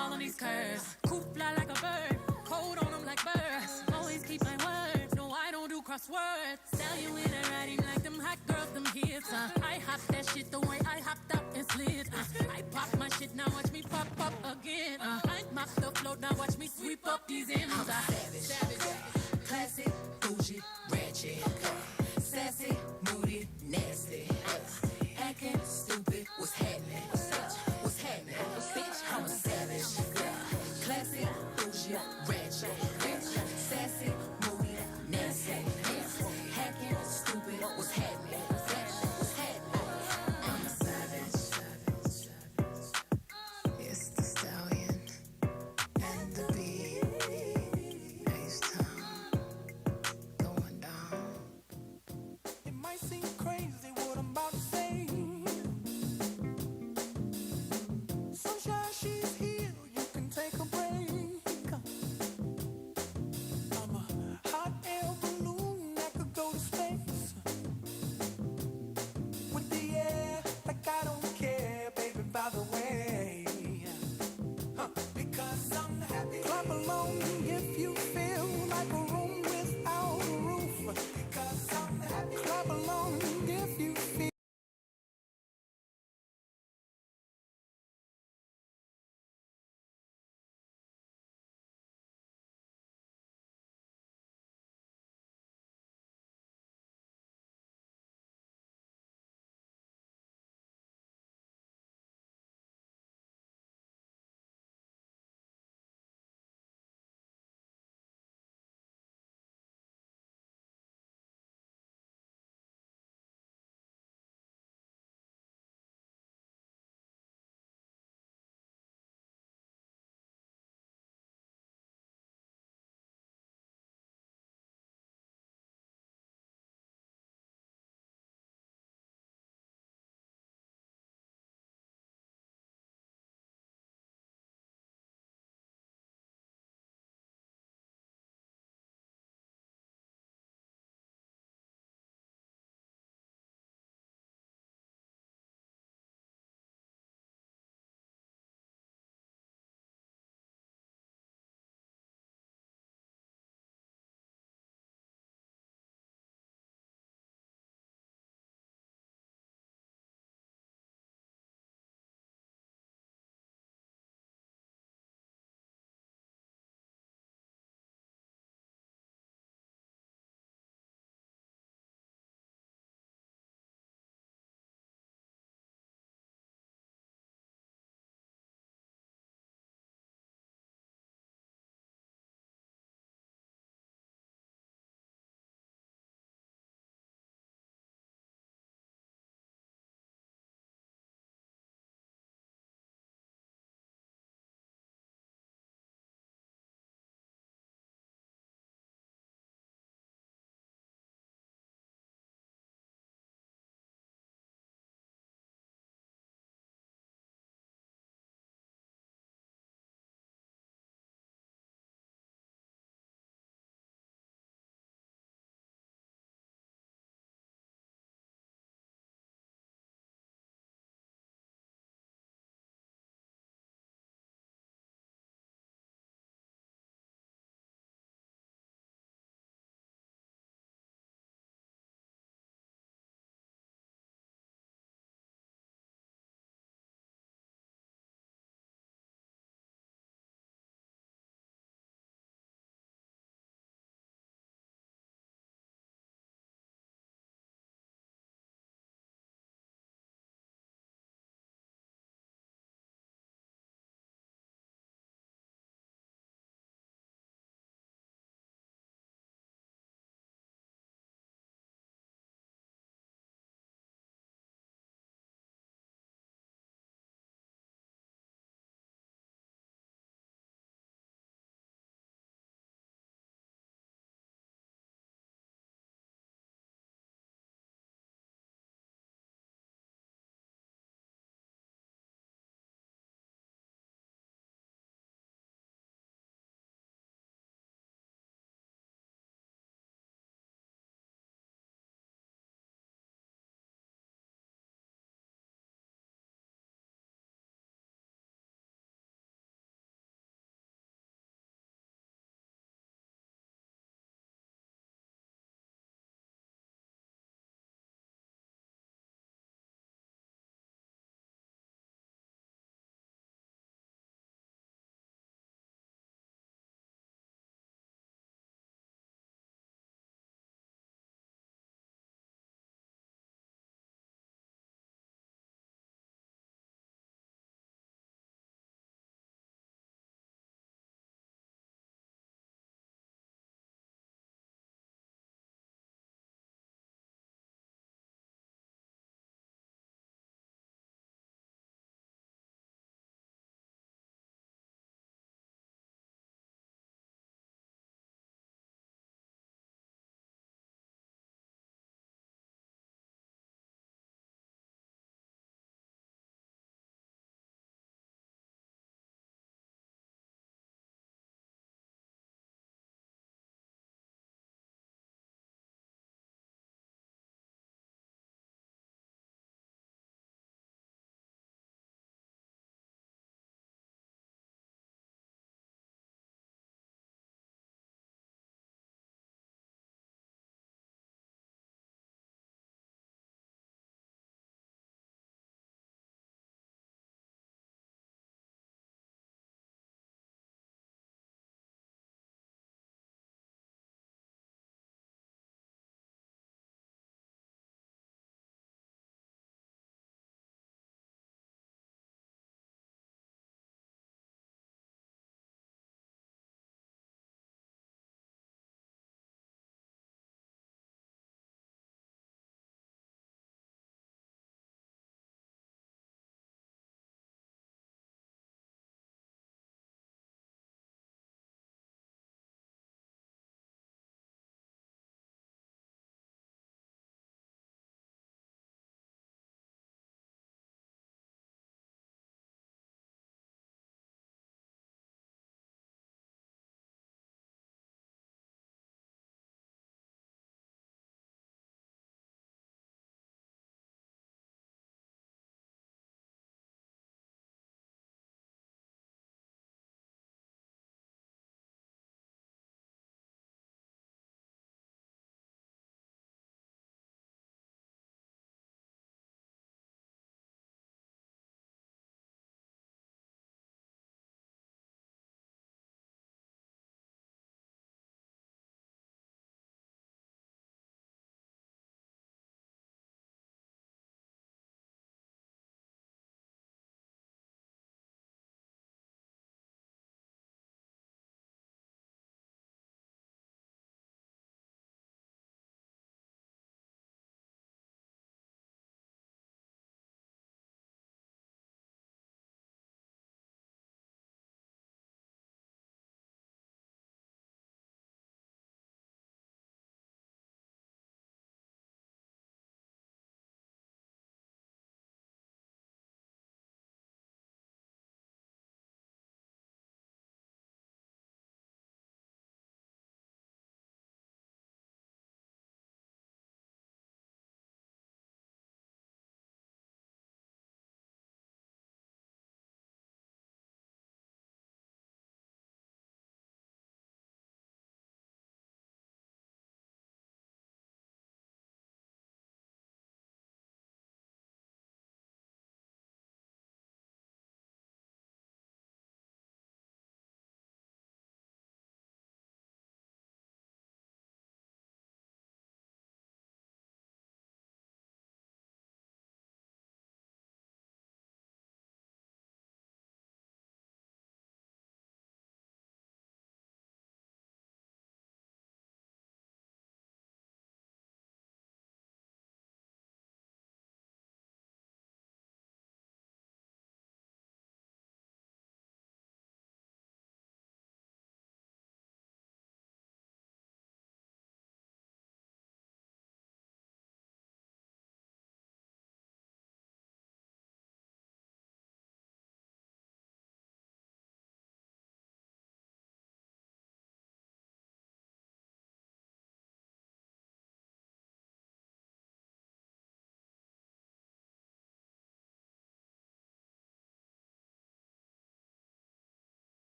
all on these curves. Coop fly like a bird, cold on them like birds. Always keep my word, no I don't do crosswords. Stallion with a riding like them hot girls, them hits. I hop that shit the way I hopped up and slid. I pop my shit, now watch me pop up again. I mop the float, now watch me sweep up these ends. Savage, classic, bougie, ratchet, sassy, moody, nasty, acting stupid. What's happening? What's happening? Bitch, I'm a savage. Classic, bougie, ratchet, sassy, moody, nasty, hacking, stupid. What's happening? What's happening? I'm a savage. It's the stallion and the bee. H-Town going down.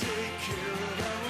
take care of their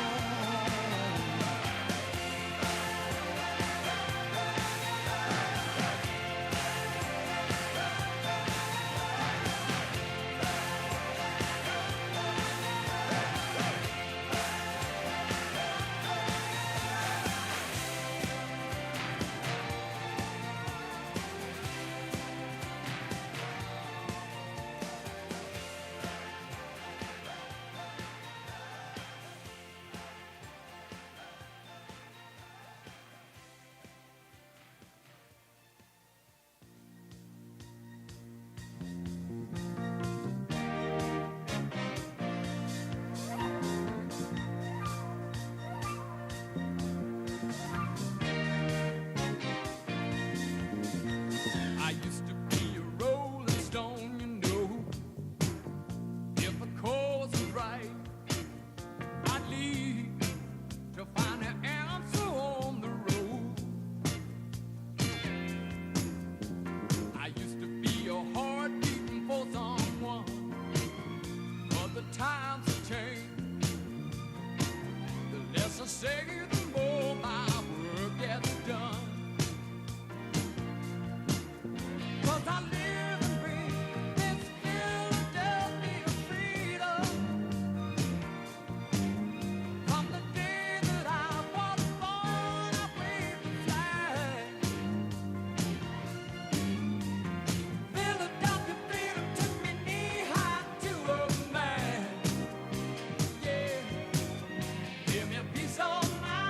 Give me a piece of mind.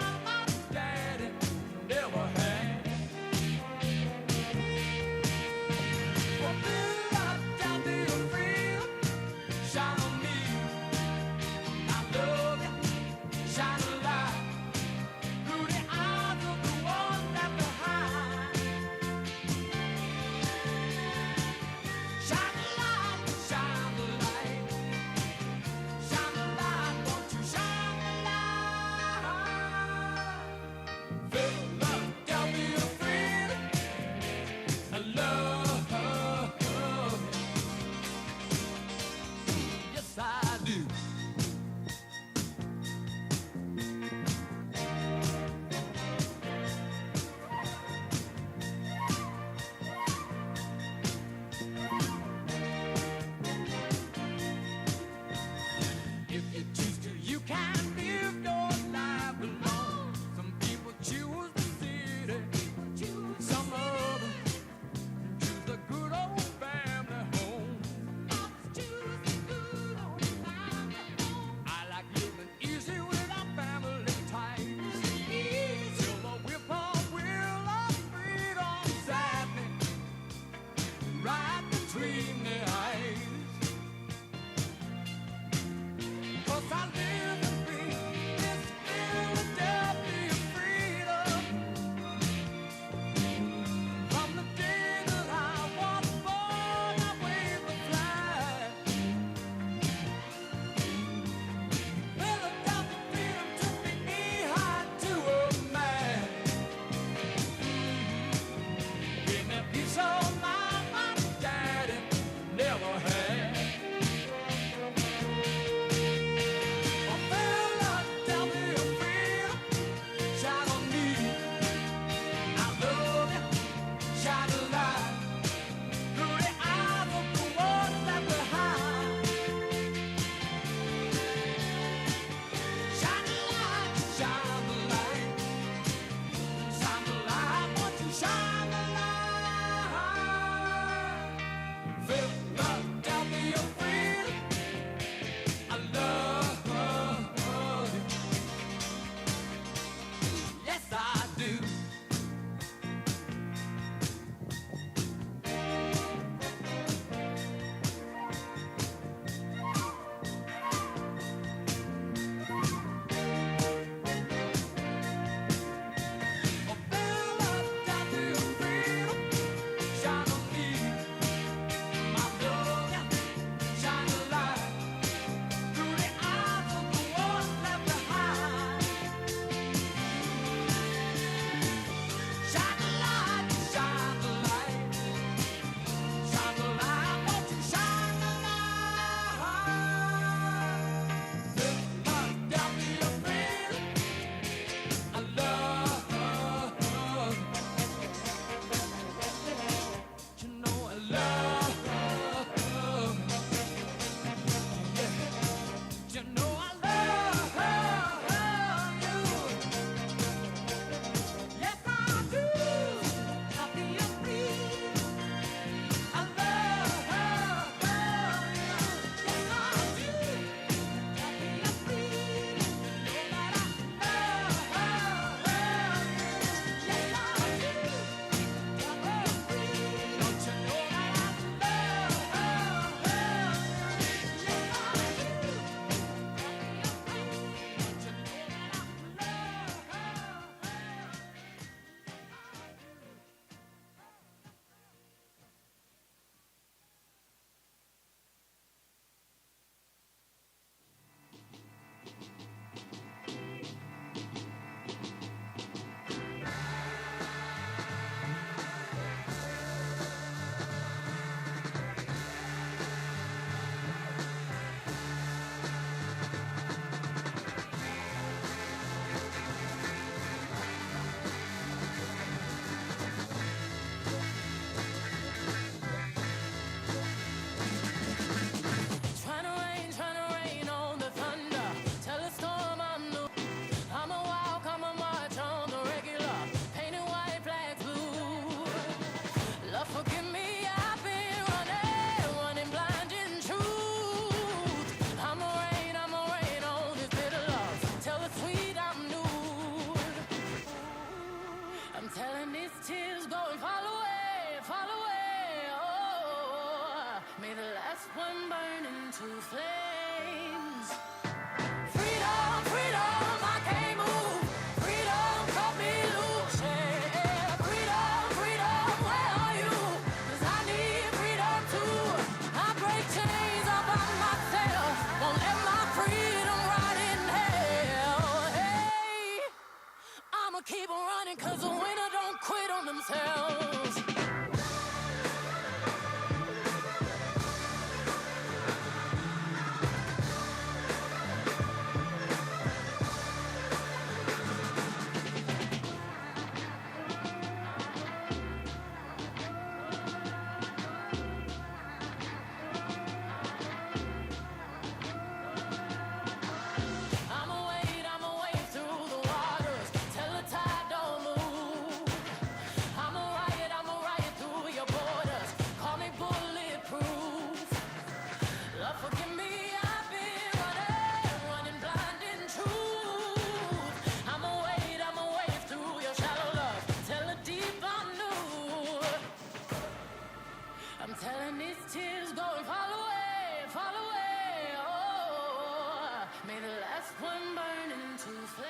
one burning two flames.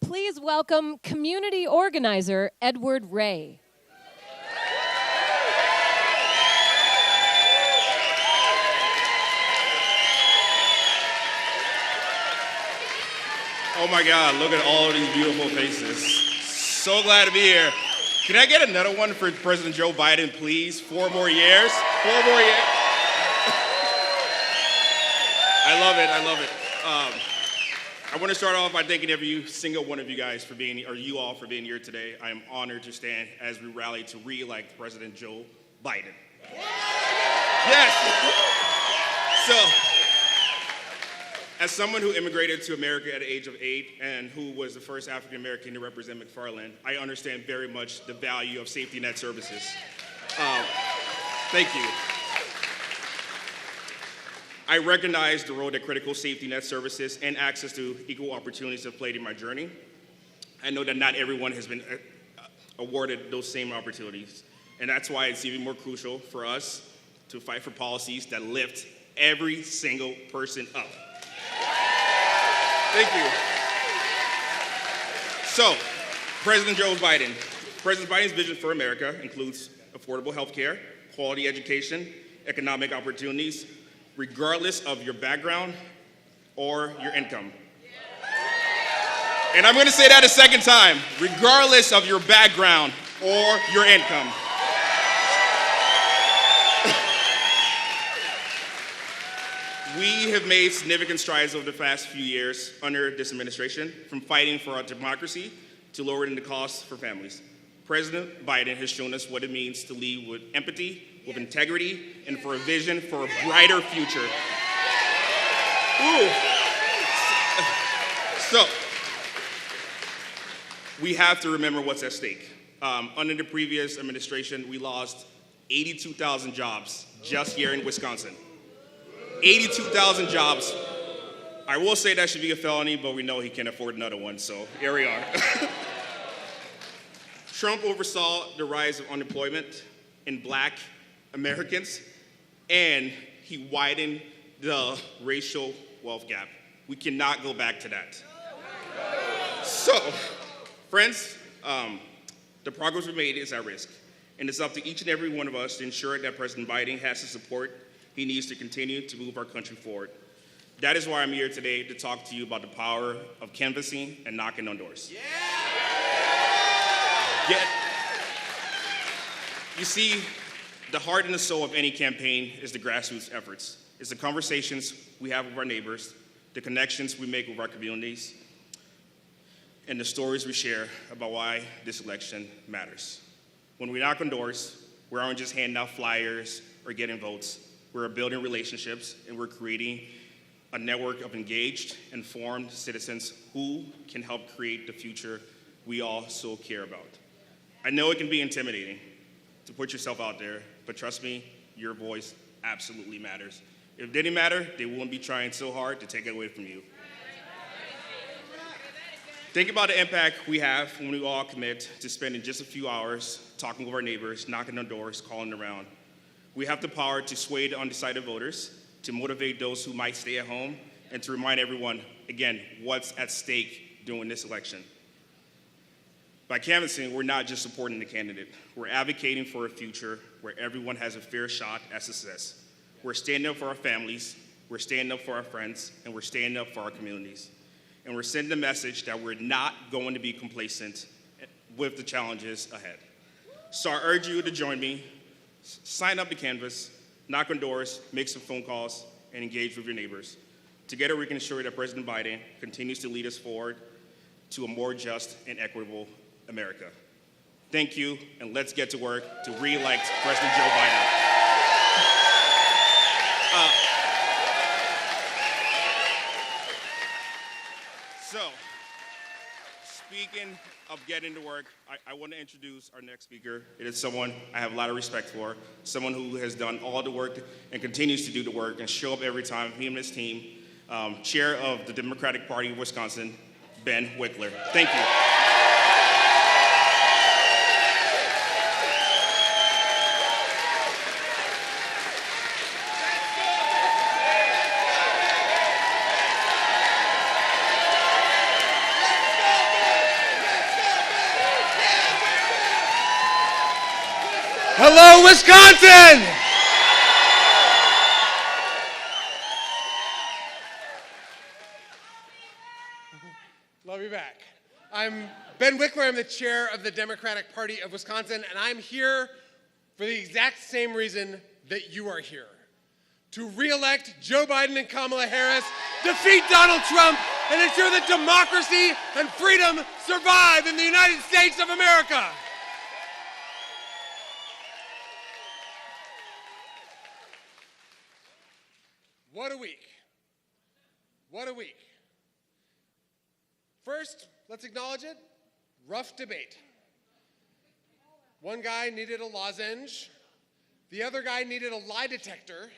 Please welcome community organizer Edward Ray. Oh my God, look at all of these beautiful faces. So glad to be here. Can I get another one for President Joe Biden, please? 4 more years? 4 more years? I love it, I love it. I want to start off by thanking every single one of you guys for being, or you all for being here today. I am honored to stand as we rally to re-elect President Joe Biden. Yes! So, as someone who immigrated to America at the age of 8 and who was the first African American to represent McFarland, I understand very much the value of safety net services. Thank you. I recognize the role that critical safety net services and access to equal opportunities have played in my journey. I know that not everyone has been awarded those same opportunities, and that's why it's even more crucial for us to fight for policies that lift every single person up. Thank you. So, President Joe Biden. President Biden's vision for America includes affordable health care, quality education, economic opportunities, regardless of your background or your income. And I'm going to say that a second time, regardless of your background or your income. We have made significant strides over the past few years under this administration, from fighting for our democracy to lowering the costs for families. President Biden has shown us what it means to lead with empathy, with integrity, and for a vision for a brighter future. Ooh. So, we have to remember what's at stake. Under the previous administration, we lost 82,000 jobs just here in Wisconsin. 82,000 jobs. I will say that should be a felony, but we know he can't afford another one, so here we are. Trump oversaw the rise of unemployment in Black Americans, and he widened the racial wealth gap. We cannot go back to that. So, friends, the progress we made is at risk, and it's up to each and every one of us to ensure that President Biden has the support he needs to continue to move our country forward. That is why I'm here today to talk to you about the power of canvassing and knocking on doors. You see, the heart and the soul of any campaign is the grassroots efforts. It's the conversations we have with our neighbors, the connections we make with our communities, and the stories we share about why this election matters. When we knock on doors, we aren't just handing out flyers or getting votes. We're building relationships, and we're creating a network of engaged, informed citizens who can help create the future we all so care about. I know it can be intimidating to put yourself out there, but trust me, your voice absolutely matters. If it didn't matter, they wouldn't be trying so hard to take it away from you. Think about the impact we have when we all commit to spending just a few hours talking with our neighbors, knocking on doors, calling around. We have the power to sway the undecided voters, to motivate those who might stay at home, and to remind everyone, again, what's at stake during this election. By canvassing, we're not just supporting the candidate. We're advocating for a future where everyone has a fair shot at success. We're standing up for our families, we're standing up for our friends, and we're standing up for our communities. And we're sending a message that we're not going to be complacent with the challenges ahead. So I urge you to join me. Sign up to canvass, knock on doors, make some phone calls, and engage with your neighbors. Together, we can ensure that President Biden continues to lead us forward to a more just and equitable America. Thank you, and let's get to work to re-elect President Joe Biden. So, speaking of getting to work, I want to introduce our next speaker. It is someone I have a lot of respect for, someone who has done all the work and continues to do the work and show up every time, he and his team. Chair of the Democratic Party of Wisconsin, Ben Wickler. Thank you. Hello, Wisconsin! Love you back. I'm Ben Wickler. I'm the chair of the Democratic Party of Wisconsin, and I'm here for the exact same reason that you are here. To re-elect Joe Biden and Kamala Harris, defeat Donald Trump, and ensure that democracy and freedom survive in the United States of America. What a week. What a week. First, let's acknowledge it. Rough debate. One guy needed a lozenge. The other guy needed a lie detector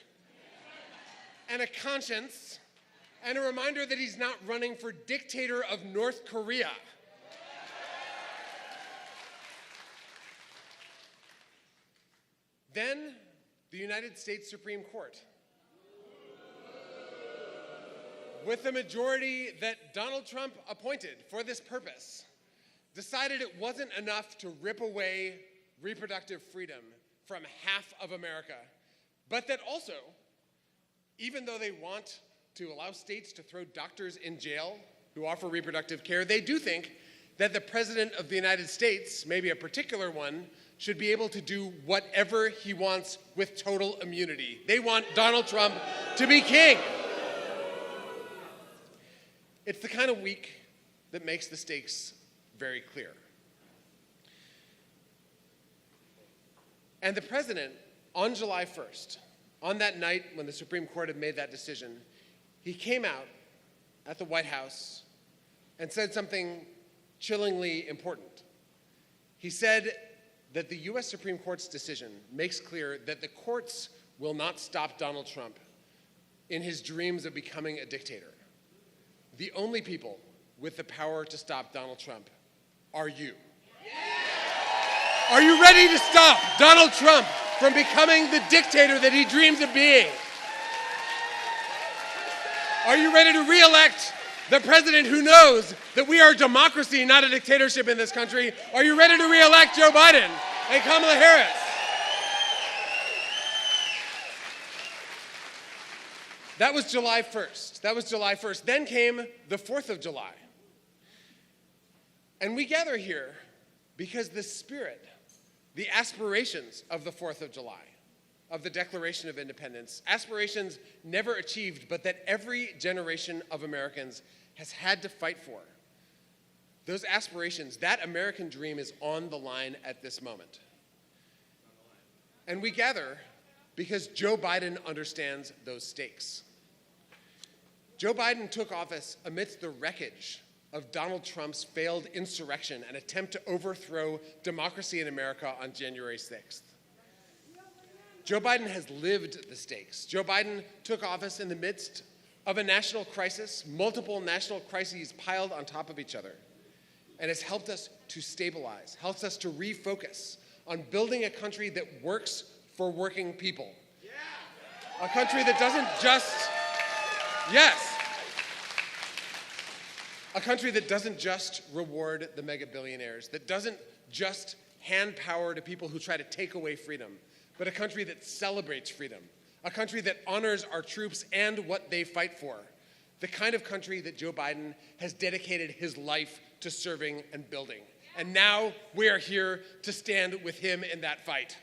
and a conscience and a reminder that he's not running for dictator of North Korea. Then, the United States Supreme Court, with the majority that Donald Trump appointed for this purpose, decided it wasn't enough to rip away reproductive freedom from half of America, but that also, even though they want to allow states to throw doctors in jail who offer reproductive care, they do think that the President of the United States, maybe a particular one, should be able to do whatever he wants with total immunity. They want Donald Trump to be king. It's the kind of week that makes the stakes very clear. And the president, on July 1st, on that night when the Supreme Court had made that decision, he came out at the White House and said something chillingly important. He said that the U.S. Supreme Court's decision makes clear that the courts will not stop Donald Trump in his dreams of becoming a dictator. The only people with the power to stop Donald Trump are you. Are you ready to stop Donald Trump from becoming the dictator that he dreams of being? Are you ready to re-elect the president who knows that we are a democracy, not a dictatorship in this country? Are you ready to re-elect Joe Biden and Kamala Harris? That was July 1st. That was July 1st. Then came the 4th of July. And we gather here because the spirit, the aspirations of the 4th of July, of the Declaration of Independence, aspirations never achieved, but that every generation of Americans has had to fight for. Those aspirations, that American dream is on the line at this moment. And we gather because Joe Biden understands those stakes. Joe Biden took office amidst the wreckage of Donald Trump's failed insurrection and attempt to overthrow democracy in America on January 6th. Joe Biden has lived the stakes. Joe Biden took office in the midst of a national crisis, multiple national crises piled on top of each other, and has helped us to stabilize, helps us to refocus on building a country that works for working people. A country that doesn't just, a country that doesn't just reward the mega billionaires, that doesn't just hand power to people who try to take away freedom, but a country that celebrates freedom, a country that honors our troops and what they fight for, the kind of country that Joe Biden has dedicated his life to serving and building. And now we are here to stand with him in that fight.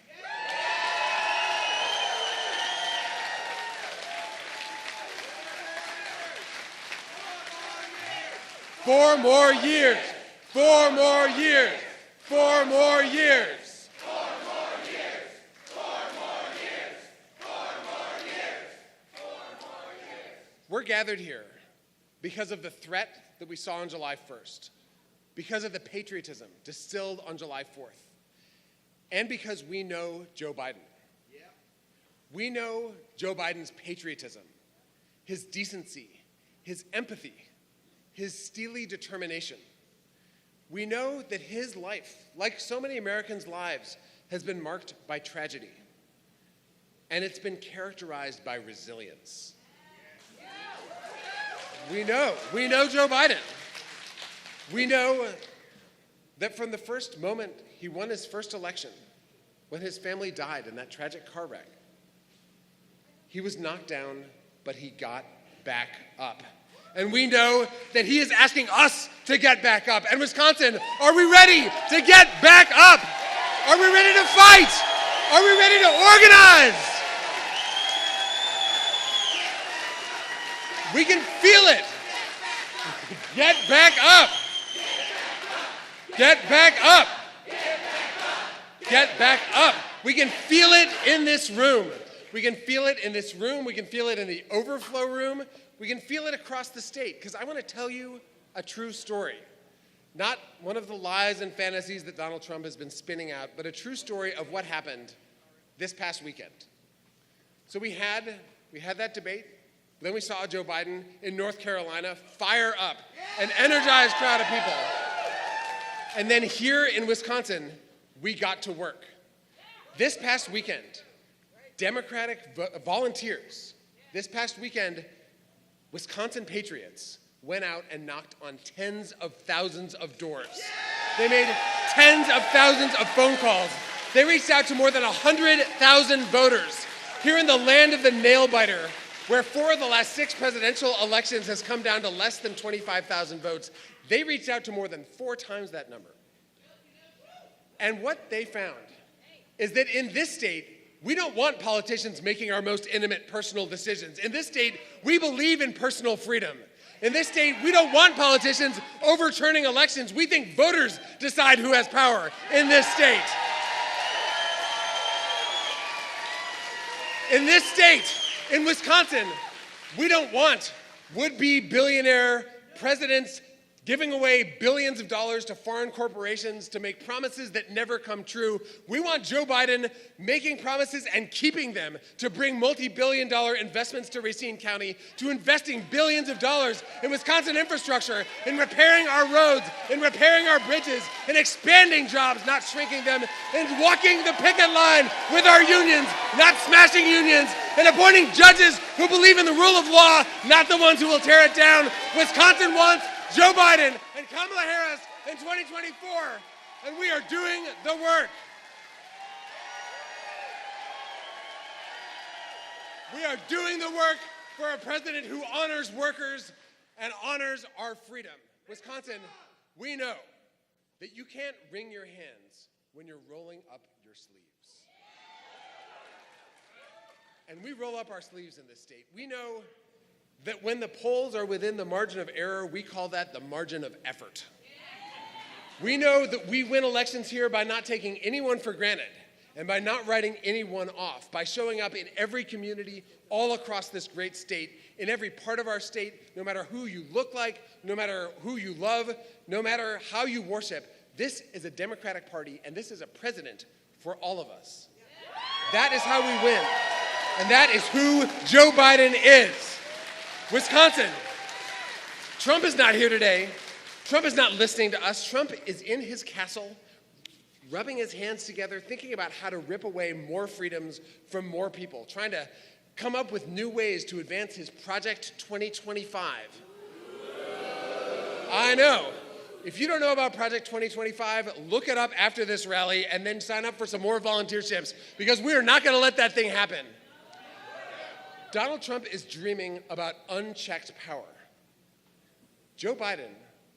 Four more years. 4 more years. 4 more years. 4 more years. 4 more years. 4 more years. 4 more years. We're gathered here because of the threat that we saw on July 1st, because of the patriotism distilled on July 4th, and because we know Joe Biden. We know Joe Biden's patriotism, his decency, his empathy, his steely determination. We know that his life, like so many Americans' lives, has been marked by tragedy. And it's been characterized by resilience. We know Joe Biden. We know that from the first moment he won his first election, when his family died in that tragic car wreck. He was knocked down, but he got back up. And we know that he is asking us to get back up. And Wisconsin, are we ready to get back up? Are we ready to fight? Are we ready to organize? We can feel it. Get back up. Get back up. Get back up. We can feel it in this room. We can feel it in this room. We can feel it in the overflow room. We can feel it across the state, because I want to tell you a true story. Not one of the lies and fantasies that Donald Trump has been spinning out, but a true story of what happened this past weekend. So we had that debate. Then we saw Joe Biden in North Carolina fire up an energized crowd of people. And then here in Wisconsin, we got to work. This past weekend, Democratic volunteers, this past weekend, Wisconsin patriots went out and knocked on tens of thousands of doors. They made tens of thousands of phone calls. They reached out to more than 100,000 voters here in the land of the nail-biter, where 4 of the last 6 presidential elections has come down to less than 25,000 votes. They reached out to more than 4 times that number. And what they found is that in this state, we don't want politicians making our most intimate personal decisions. In this state, we believe in personal freedom. In this state, we don't want politicians overturning elections. We think voters decide who has power in this state. In this state, in Wisconsin, we don't want would-be billionaire presidents giving away billions of dollars to foreign corporations to make promises that never come true. We want Joe Biden making promises and keeping them, to bring multi-billion-dollar investments to Racine County, to investing billions of dollars in Wisconsin infrastructure, in repairing our roads, in repairing our bridges, in expanding jobs, not shrinking them, and walking the picket line with our unions, not smashing unions, and appointing judges who believe in the rule of law, not the ones who will tear it down. Wisconsin wants Joe Biden and Kamala Harris in 2024, and we are doing the work. We are doing the work for a president who honors workers and honors our freedom. Wisconsin, we know that you can't wring your hands when you're rolling up your sleeves. And we roll up our sleeves in this state. We know that when the polls are within the margin of error, we call that the margin of effort. We know that we win elections here by not taking anyone for granted and by not writing anyone off, by showing up in every community all across this great state, in every part of our state, no matter who you look like, no matter who you love, no matter how you worship. This is a Democratic Party, and this is a president for all of us. That is how we win, and that is who Joe Biden is. Wisconsin, Trump is not here today. Trump is not listening to us. Trump is in his castle, rubbing his hands together, thinking about how to rip away more freedoms from more people, trying to come up with new ways to advance his Project 2025. I know. If you don't know about Project 2025, look it up after this rally and then sign up for some more volunteerships, because we are not going to let that thing happen. Donald Trump is dreaming about unchecked power. Joe Biden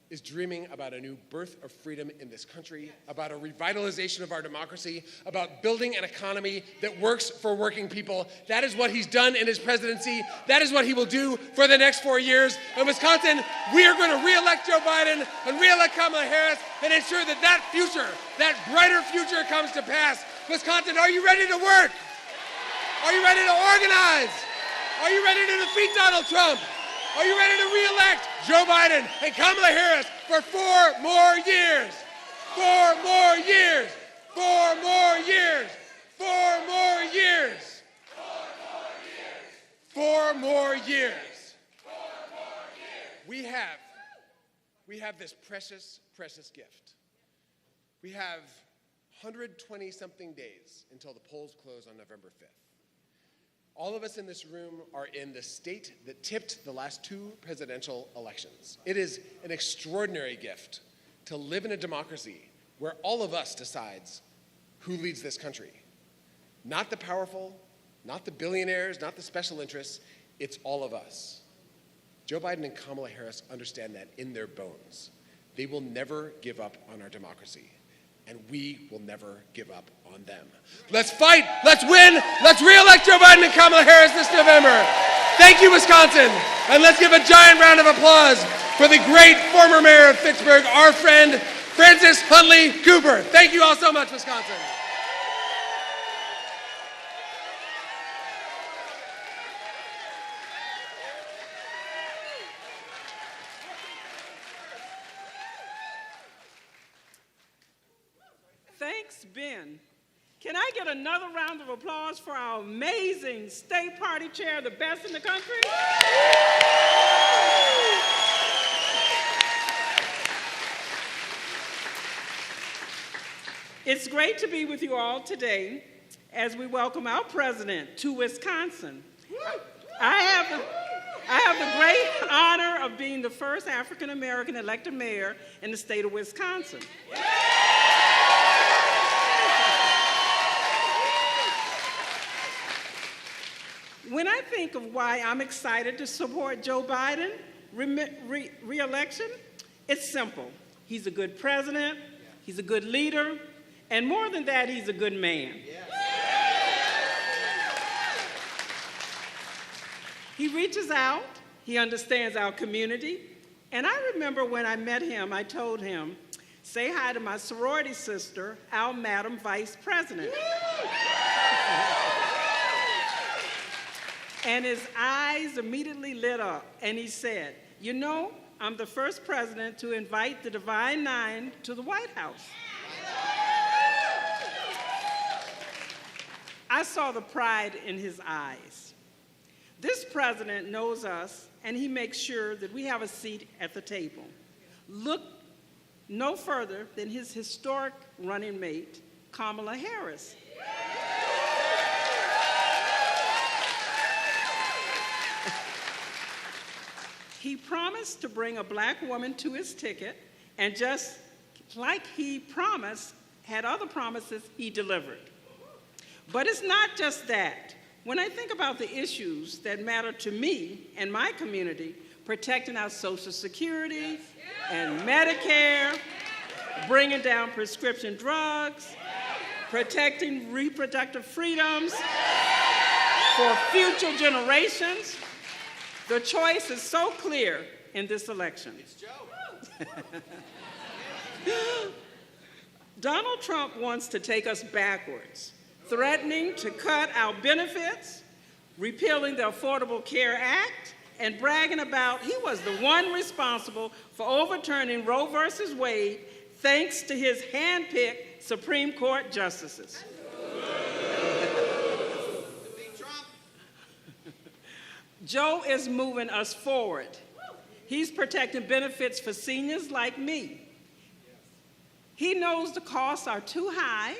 is dreaming about a new birth of freedom in this country, about a revitalization of our democracy, about building an economy that works for working people. That is what he's done in his presidency. That is what he will do for the next 4 years. In Wisconsin, we are going to re-elect Joe Biden and re-elect Kamala Harris and ensure that that future, that brighter future, comes to pass. Wisconsin, are you ready to work? Are you ready to organize? Are you ready to defeat Donald Trump? Are you ready to re-elect Joe Biden and Kamala Harris for 4 more years? 4 more years. 4 more years. 4 more years. 4 more years. We have this precious, precious gift. We have 120-something days until the polls close on November 5th. All of us in this room are in the state that tipped the last 2 presidential elections. It is an extraordinary gift to live in a democracy where all of us decides who leads this country. Not the powerful, not the billionaires, not the special interests. It's all of us. Joe Biden and Kamala Harris understand that in their bones. They will never give up on our democracy, and we will never give up on them. Let's fight, let's win, let's re-elect Joe Biden and Kamala Harris this November. Thank you, Wisconsin, and let's give a giant round of applause for the great former mayor of Fitchburg, our friend, Francis Huntley Cooper. Thank you all so much, Wisconsin. Thanks, Ben. Can I get another round of applause for our amazing state party chair, the best in the country? It's great to be with you all today as we welcome our president to Wisconsin. I have the great honor of being the first African-American elected mayor in the state of Wisconsin. When I think of why I'm excited to support Joe Biden re-election, it's simple. He's a good president, he's a good leader, and more than that, he's a good man. He reaches out, he understands our community, and I remember when I met him, I told him, say hi to my sorority sister, our Madam Vice President. And his eyes immediately lit up, and he said, you know, I'm the first president to invite the Divine Nine to the White House. I saw the pride in his eyes. This president knows us, and he makes sure that we have a seat at the table. Look no further than his historic running mate, Kamala Harris. He promised to bring a black woman to his ticket, and just like he promised, had other promises, he delivered. But it's not just that. When I think about the issues that matter to me and my community, protecting our Social Security and Medicare, bringing down prescription drugs, protecting reproductive freedoms for future generations, the choice is so clear in this election. It's Joe. Donald Trump wants to take us backwards, threatening to cut our benefits, repealing the Affordable Care Act, and bragging about he was the one responsible for overturning Roe versus Wade thanks to his hand-picked Supreme Court justices. Joe is moving us forward. He's protecting benefits for seniors like me. He knows the costs are too high,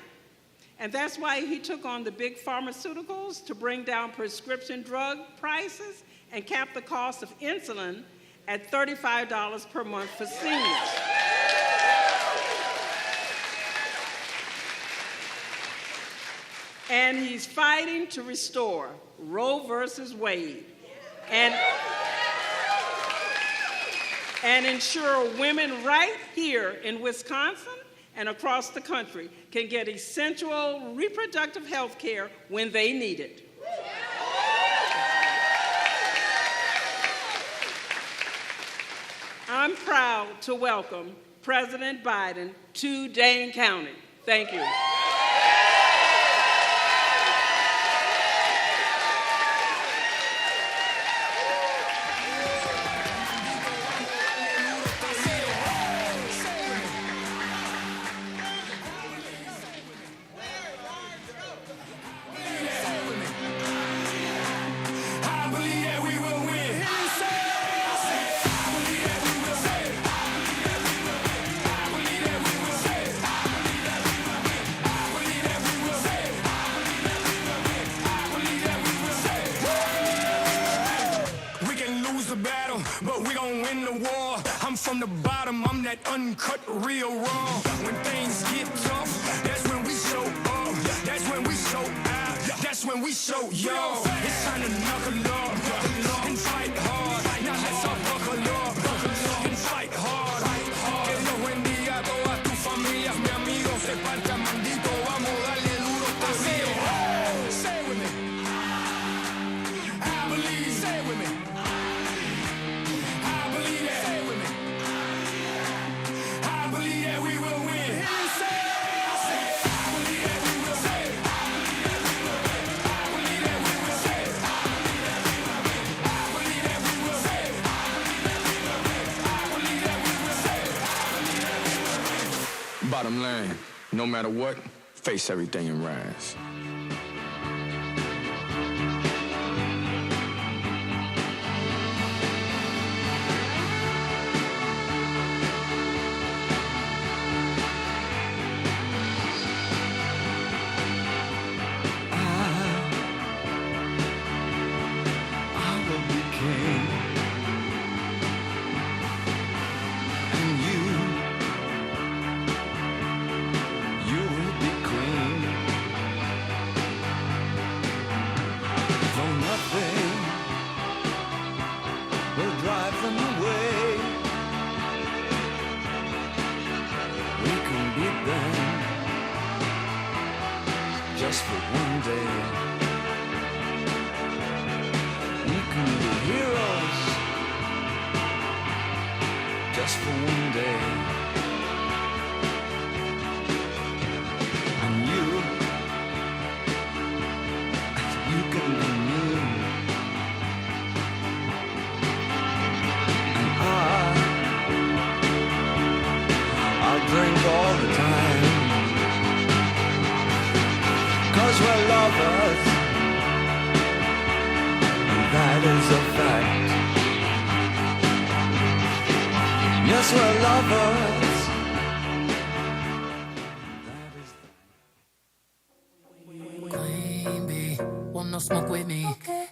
and that's why he took on the big pharmaceuticals to bring down prescription drug prices and cap the cost of insulin at $35 per month for seniors. And he's fighting to restore Roe versus Wade and ensure women right here in Wisconsin and across the country can get essential reproductive health care when they need it. I'm proud to welcome President Biden to Dane County. Thank you. From the bottom, I'm that uncut, real raw. When things get tough, that's when we show up. That's when we show out. that's when we show, yo. It's time to knuckle up and fight hard. Now let's all buckle up and fight hard. Que Dios bendiga a todas tus familias, mi amigo, se parcha mandito, vamos a darle duro todavía. Say it with me. I believe, say it with me. I believe that, say it with me. I believe that we will win. Hear me say it. I believe that we will say it. I believe that we will say it. I believe that we will say it. I believe that we will say it. Bottom line, no matter what, face everything and rise. I will be king, and you will be queen. Though nothing will drive them away, we can beat them just for one day. We can be heroes just for one day. And you can be me. And I'll drink all the time, 'cause we're lovers. That is a fact. Yes, we're lovers. Queen bee, want no smoke with me.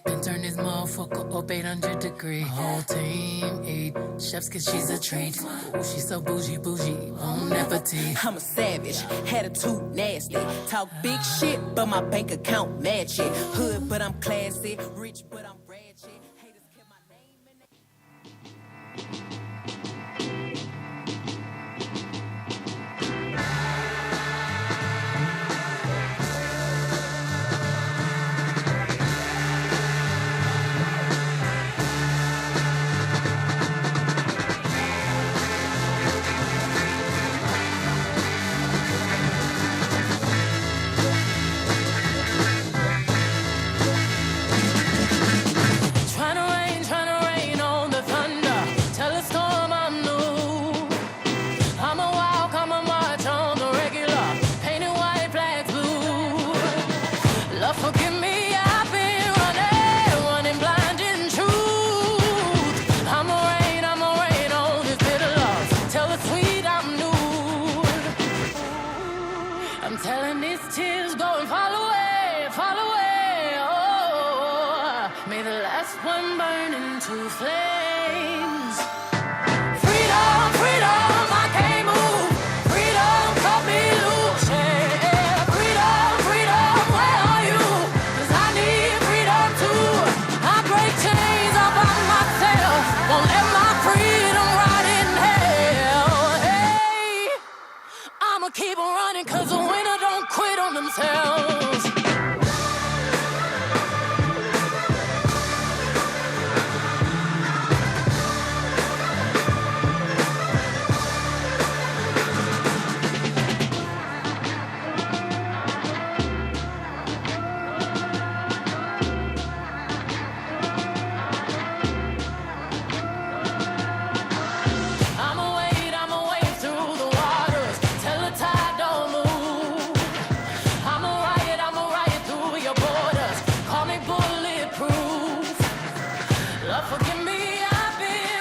Then turn this motherfucker up 800 degrees. Whole team eat chefs cause she's a treat. Ooh, she's so bougie, bon appetit. I'm a savage, attitude nasty. Talk big shit, but my bank account match it. Hood, but I'm classy. Rich, but I'm ratchet. Haters kept my name in it. Tryna rain on the thunder. Tell a storm I'm new. I'ma walk, I'ma march on the regular. Painted white, flags blue. Love, forgive me, I've been running blind in truth. I'ma rain on this bitter love. Tell the sweet I'm new. I'm telling these tears go and fall away, fall away. Oh, may the last one burn into flames. Freedom, freedom, I can't move. Freedom, cut me loose. Yeah, freedom, freedom, where are you? 'Cause I need freedom too. I break chains all by myself. Won't let my freedom rot in hell. Hey, I'ma keep on running 'cause the winner don't quit on themselves. I'ma wade through the waters till the tide don't move. I'ma ride through your borders. Call me bulletproof. Love, forgive me, I've been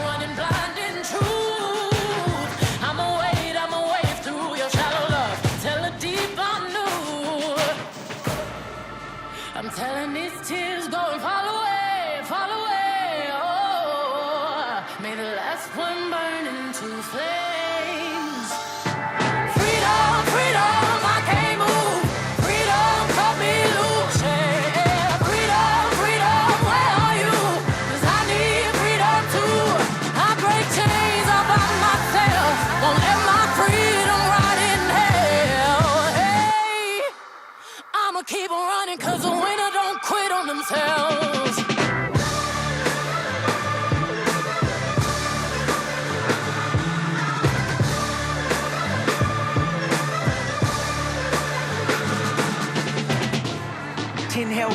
running blind in truth. I'ma wade through your shallow love till the deep I knew. I'm telling these tears go and fall away, fall away. Oh, may the last one burn into flames. Freedom, freedom, I can't move. Freedom, cut me loose.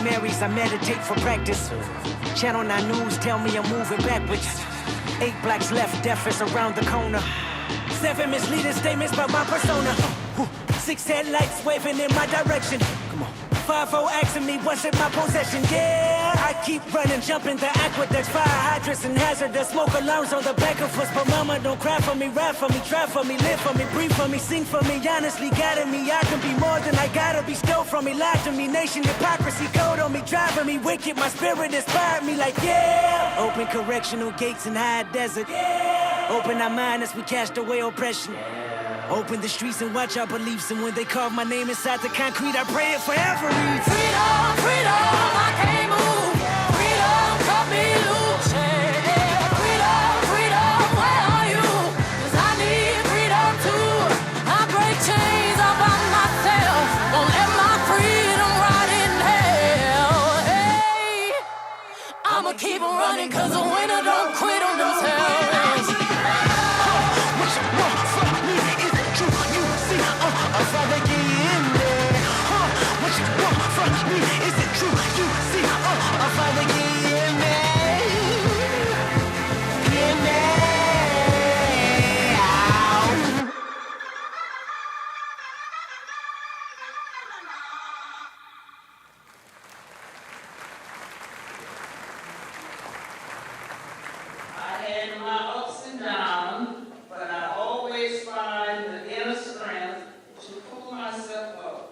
Marys, I meditate for practice. Channel 9 News tell me I'm moving backwards. 8 blacks left, death is around the corner. 7 misleading statements about my persona. 6 headlights waving in my direction. Come on. 5-0 asking me what's in my possession. Yeah, I keep running, jumping the aqueducts, fire hydrants and hazardous smoke alarms on the back of us. But mama, don't cry for me, rap for me, try for me, live for me, breathe for me, sing for me. Honestly, guiding me, I can be more than I gotta be. Stole from me, lied to me, nation hypocrisy, code on me, driving me wicked. My spirit inspired me like yeah. Open correctional gates in high desert. Yeah. Open our mind as we cast away oppression. Open the streets and watch our beliefs. And when they carve my name inside the concrete, I pray it forever reads. Freedom, freedom, I can't move. Freedom, cut me loose. Yeah. Freedom, freedom, where are you? 'Cause I need freedom too. I break chains all by myself. Won't let my freedom rot in hell. Hey, I'ma keep on running 'cause the winner don't quit on themselves. I'd rather get in there. What you want from me? Is it true? You see, I'd rather get in there. In there. I had my ups and downs, but I always find the inner strength to pull myself up.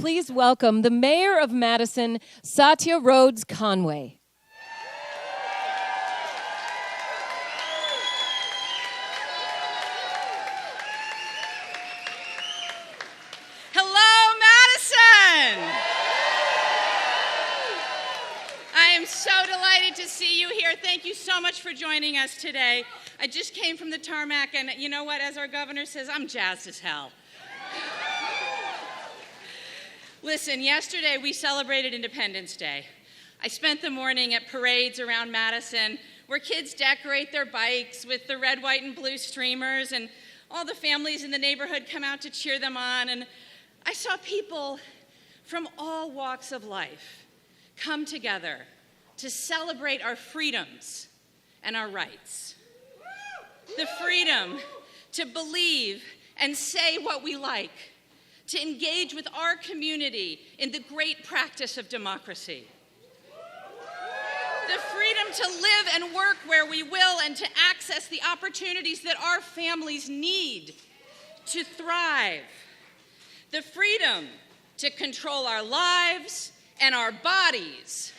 Please welcome the mayor of Madison, Satya Rhodes Conway. Hello, Madison! I am so delighted to see you here. Thank you so much for joining us today. I just came from the tarmac, and you know what? As our governor says, I'm jazzed as hell. Listen, yesterday we celebrated Independence Day. I spent the morning at parades around Madison where kids decorate their bikes with the red, white, and blue streamers, and all the families in the neighborhood come out to cheer them on. And I saw people from all walks of life come together to celebrate our freedoms and our rights. The freedom to believe and say what we like, to engage with our community in the great practice of democracy. The freedom to live and work where we will and to access the opportunities that our families need to thrive. The freedom to control our lives and our bodies.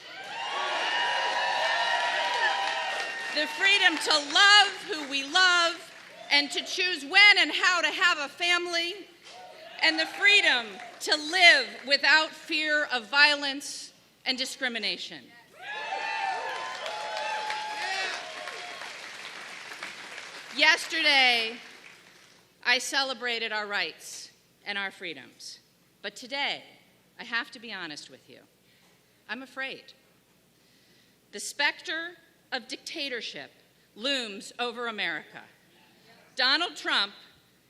The freedom to love who we love and to choose when and how to have a family, and the freedom to live without fear of violence and discrimination. Yesterday, I celebrated our rights and our freedoms. But today, I have to be honest with you, I'm afraid. The specter of dictatorship looms over America. Donald Trump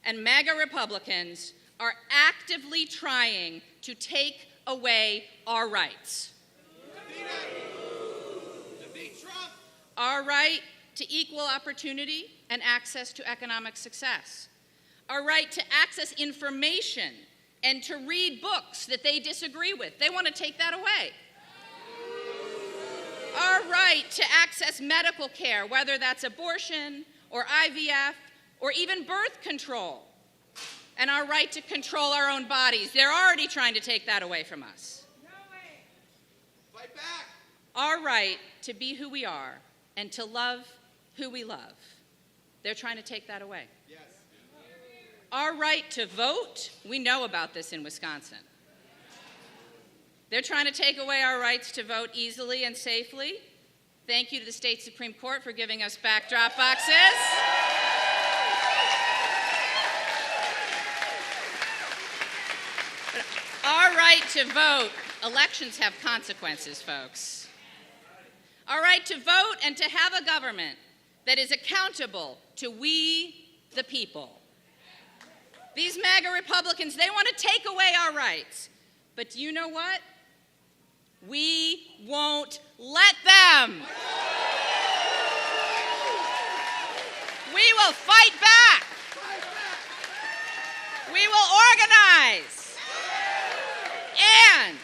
and MAGA Republicans are actively trying to take away our rights. Our right to equal opportunity and access to economic success. Our right to access information and to read books that they disagree with. They want to take that away. Our right to access medical care, whether that's abortion or IVF or even birth control. And our right to control our own bodies. They're already trying to take that away from us. Fight back. Our right to be who we are and to love who we love. They're trying to take that away. Yes. Our right to vote, we know about this in Wisconsin. They're trying to take away our rights to vote easily and safely. Thank you to the state Supreme Court for giving us back drop boxes. Our right to vote, elections have consequences, folks. Our right to vote and to have a government that is accountable to we, the people. These MAGA Republicans, they want to take away our rights. But do you know what? We won't let them. We will fight back. We will organize. And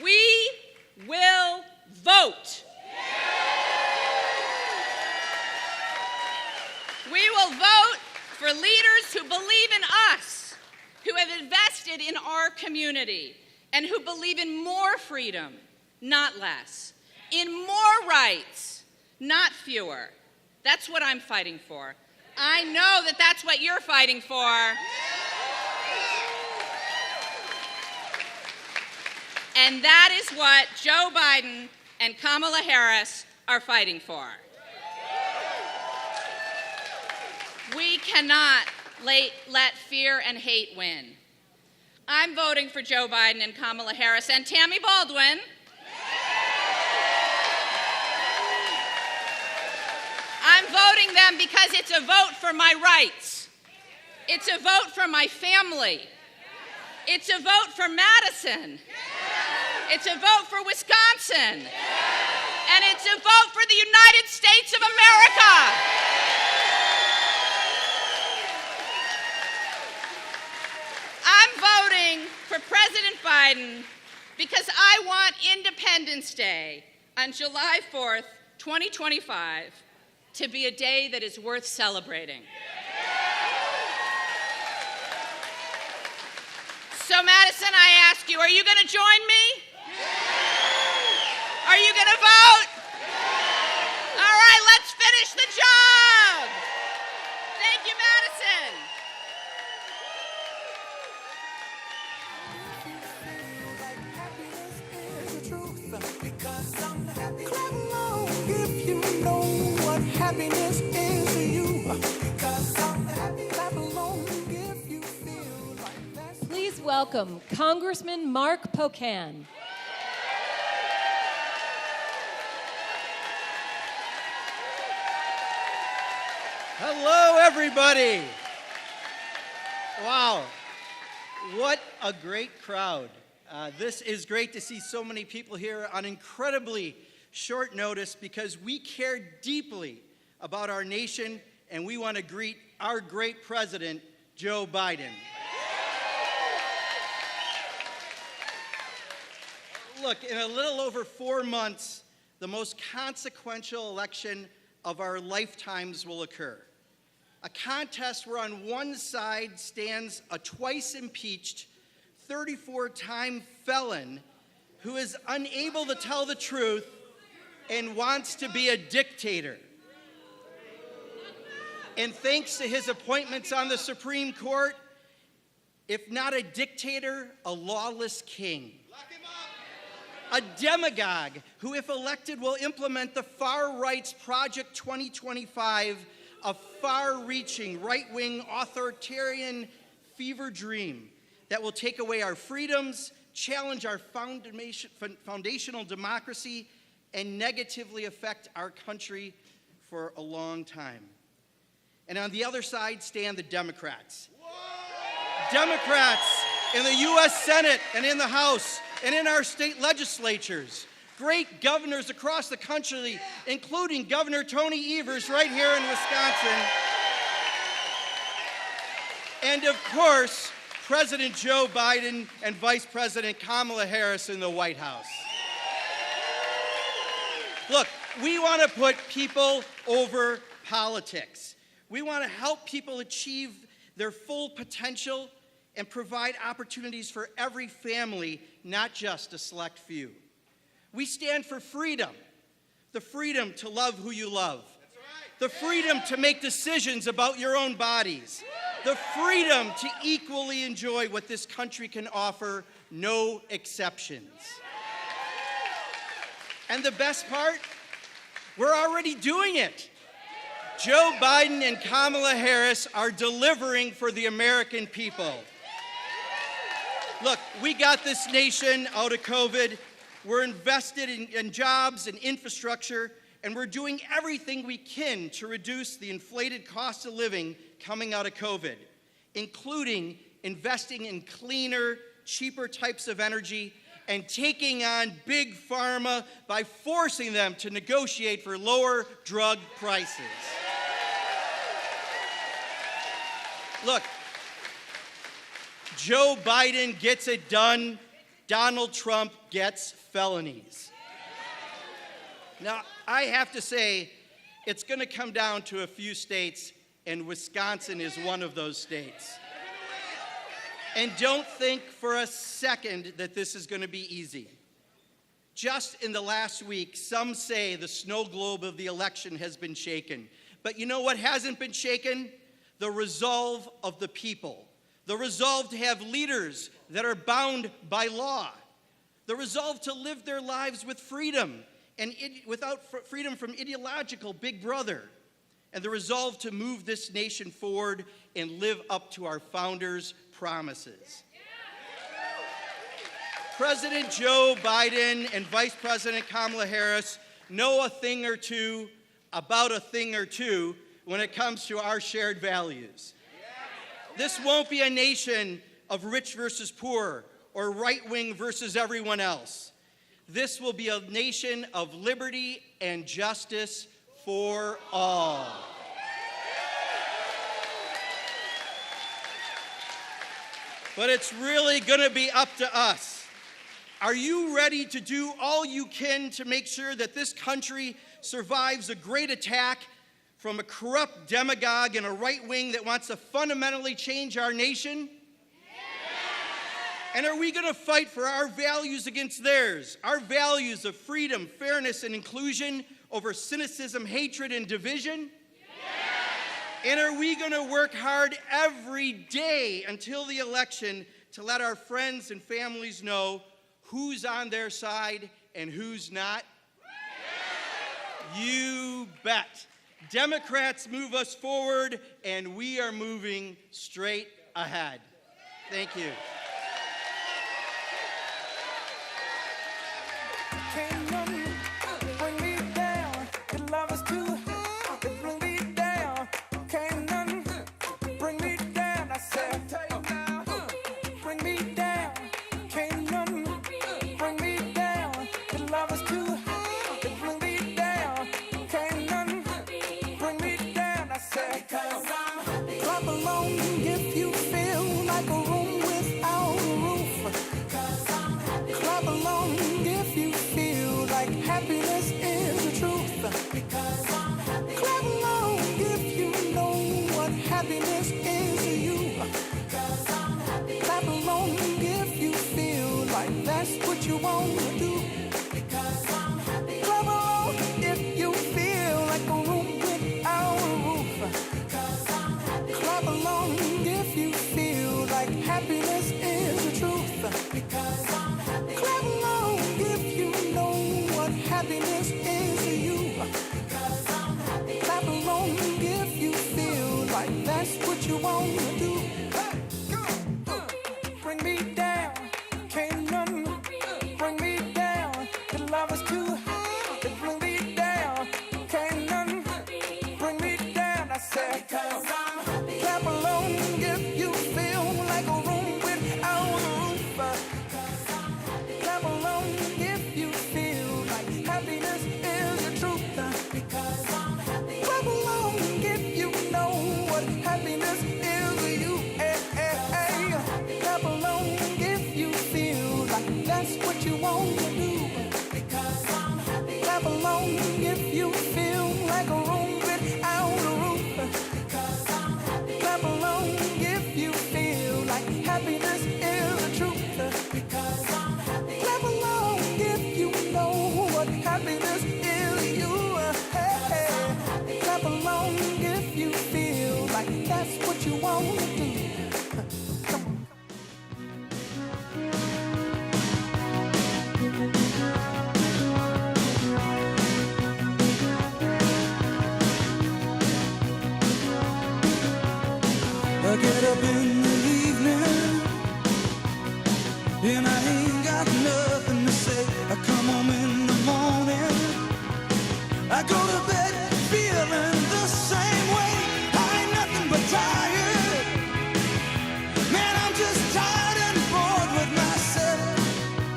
we will vote. We will vote for leaders who believe in us, who have invested in our community, and who believe in more freedom, not less, in more rights, not fewer. That's what I'm fighting for. I know that that's what you're fighting for. And that is what Joe Biden and Kamala Harris are fighting for. We cannot let fear and hate win. I'm voting for Joe Biden and Kamala Harris and Tammy Baldwin. I'm voting them because it's a vote for my rights. It's a vote for my family. It's a vote for Madison. It's a vote for Wisconsin. And it's a vote for the United States of America. I'm voting for President Biden because I want Independence Day on July 4th, 2025, to be a day that is worth celebrating. So, Madison, I ask you, are you going to join me? Are you going to vote? All right, let's finish the job. Thank you, Madison. Clap along if you know what happiness is to you. Clap along if you feel like that's. Please welcome Congressman Mark Pocan. Hello, everybody. Wow, what a great crowd. This is great to see so many people here on incredibly short notice because we care deeply about our nation and we want to greet our great president, Joe Biden. Look, in a little over 4 months, the most consequential election of our lifetimes will occur. A contest where on one side stands a twice impeached 34-time felon who is unable to tell the truth and wants to be a dictator. And thanks to his appointments on the Supreme Court, if not a dictator, a lawless king. A demagogue who, if elected, will implement the far right's Project 2025, a far-reaching, right-wing, authoritarian fever dream that will take away our freedoms, challenge our foundational democracy, and negatively affect our country for a long time. And on the other side stand the Democrats. Democrats in the U.S. Senate and in the House and in our state legislatures. Great governors across the country, including Governor Tony Evers right here in Wisconsin. And of course, President Joe Biden and Vice President Kamala Harris in the White House. Look, we want to put people over politics. We want to help people achieve their full potential and provide opportunities for every family, not just a select few. We stand for freedom, the freedom to love who you love, the freedom to make decisions about your own bodies, the freedom to equally enjoy what this country can offer, no exceptions. And the best part, we're already doing it. Joe Biden and Kamala Harris are delivering for the American people. Look, we got this nation out of COVID. We're invested in jobs and infrastructure, and we're doing everything we can to reduce the inflated cost of living coming out of COVID, including investing in cleaner, cheaper types of energy and taking on big pharma by forcing them to negotiate for lower drug prices. Look, Joe Biden gets it done. Donald Trump gets felonies. Now, I have to say, it's going to come down to a few states, and Wisconsin is one of those states. And don't think for a second that this is going to be easy. Just in the last week, some say the snow globe of the election has been shaken. But you know what hasn't been shaken? The resolve of the people. The resolve to have leaders that are bound by law. The resolve to live their lives with freedom and without freedom from ideological big brother. And the resolve to move this nation forward and live up to our founders' promises. President Joe Biden and Vice President Kamala Harris know a thing or two about a thing or two when it comes to our shared values. This won't be a nation of rich versus poor or right-wing versus everyone else. This will be a nation of liberty and justice for all. But it's really going to be up to us. Are you ready to do all you can to make sure that this country survives a great attack from a corrupt demagogue and a right wing that wants to fundamentally change our nation? And are we going to fight for our values against theirs? Our values of freedom, fairness, and inclusion over cynicism, hatred, and division? And are we going to work hard every day until the election to let our friends and families know who's on their side and who's not? You bet. Democrats move us forward, and we are moving straight ahead. Thank you. Can't nothing bring me down. Your love is too hot to bring me down. Can't nothing bring me down. I said, bring me down. Can't nothing bring me down. Your love is too hot to bring me down. Can't nothing bring me down. I said, clap along if you feel like a room without a roof. Clap along if you feel like happiness is the truth. Because I'm happy. Clap along if you know what happiness is to you. Because I'm happy. Clap along if you feel like that's what you want to do. Because I'm happy. Clap along if you feel like a room without a roof. Because that's what you want to do. Because I'm happy. Clap along if you feel like a room without a roof. Because I'm happy. Clap along if you feel like happiness is the truth. Because I'm happy. Clap along if you know what happiness is. You, hey. Clap along if you feel like that's what you want to do. I get up in the evening and I ain't got nothing to say. I come home in the morning, I go to bed feeling the same way. I ain't nothing but tired. Man, I'm just tired and bored with myself.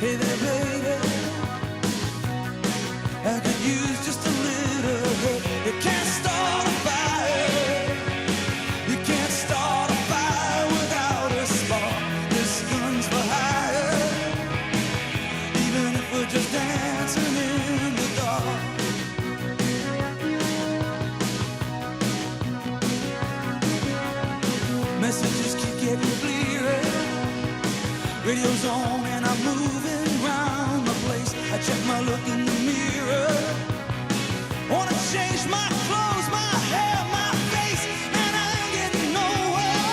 Hey there, baby, I could use just a little help. You can't start a fire. You can't start a fire without a spark. This gun's for hire. Even if we're just dancing in the dark. Messages keep getting clearer. Radio's on and I'm moving round the place. I check my look in the mirror. Wanna change my clothes, my hair, my face, and I ain't getting nowhere.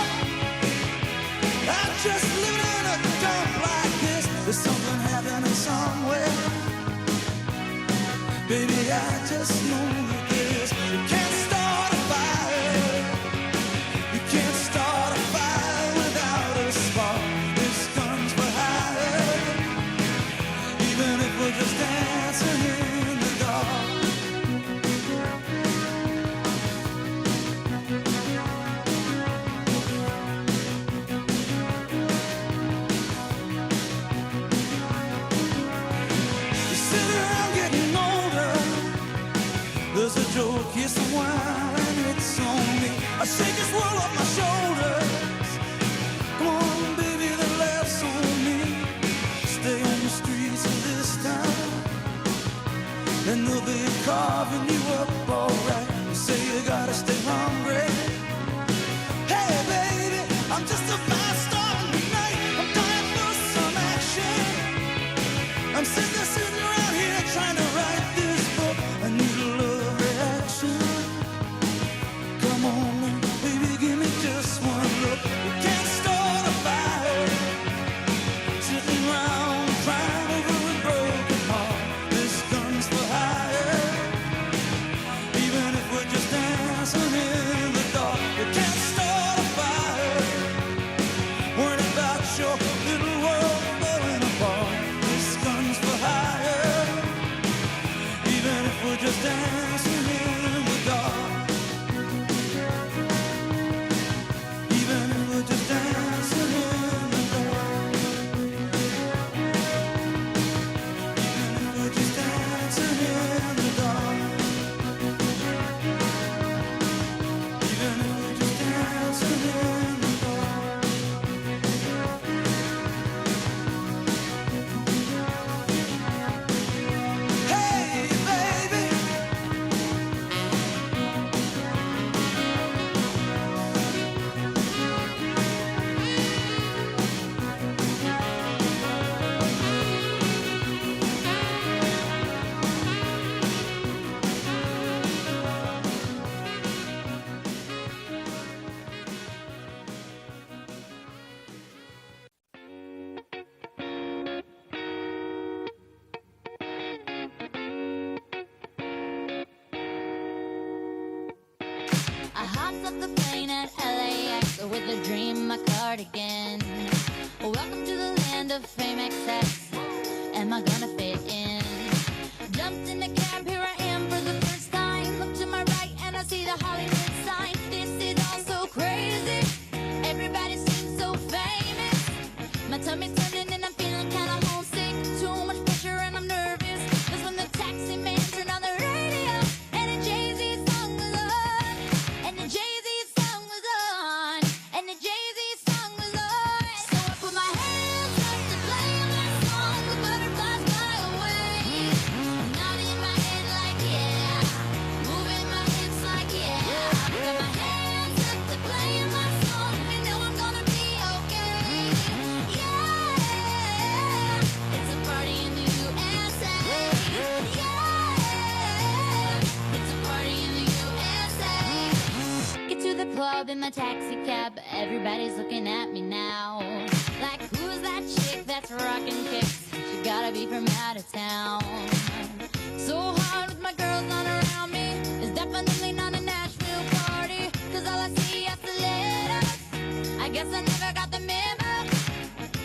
I'm just living in a dump like this. There's something happening somewhere. Baby, I just know that this. You can't start a fire. You can't start a fire without a spark. This gun's for hire. Even if we're just dancing in the dark. You sit around getting older. There's a joke, here's some wine, and it's on me. I shake this world off my shoulders. Come on, baby, the laughs on me. Stay on the streets of this town, and they'll be carving you up alright. You say you gotta stay hungry. Hey, baby, I'm just a fast star tonight. I'm dying for some action. I'm sitting around here trying to write this book. I need a love reaction. Come on, baby, give me just one look. You can't start a fire. Sitting around crying over a broken heart. This gun's for hire. Even if we're just dancing in the dark. You can't start a fire. Worried about your little world falling apart. This gun's for hire. Even if we're just dancing in the dark. Even if we're just dancing in the dark. Even if we're just dancing in the dark. Even if we're just dancing in the dark. Hey, baby. I hopped off the plane at LAX with a dream, my cardigan. Welcome to the land of fame excess. Am I gonna fit in? Jumped in the cab, here I am for the first time. Look to my right and I see the Hollywood sign. This is all so crazy. Everybody seems so famous. My tummy turning and I'm feeling kinda homesick. Too much pressure and I'm nervous. That's when the taxi man turned on the radio and a Jay-Z song was on. And the Jay-Z song was on. And the Jay-Z song was on. So I put my hands up to play my song with my in the taxi cab, everybody's looking at me now. Like, who's that chick that's rocking kicks? She gotta be from out of town. So hard with my girls not around me. It's definitely not a Nashville party. Cause all I see is the letters. I guess I never got the memo.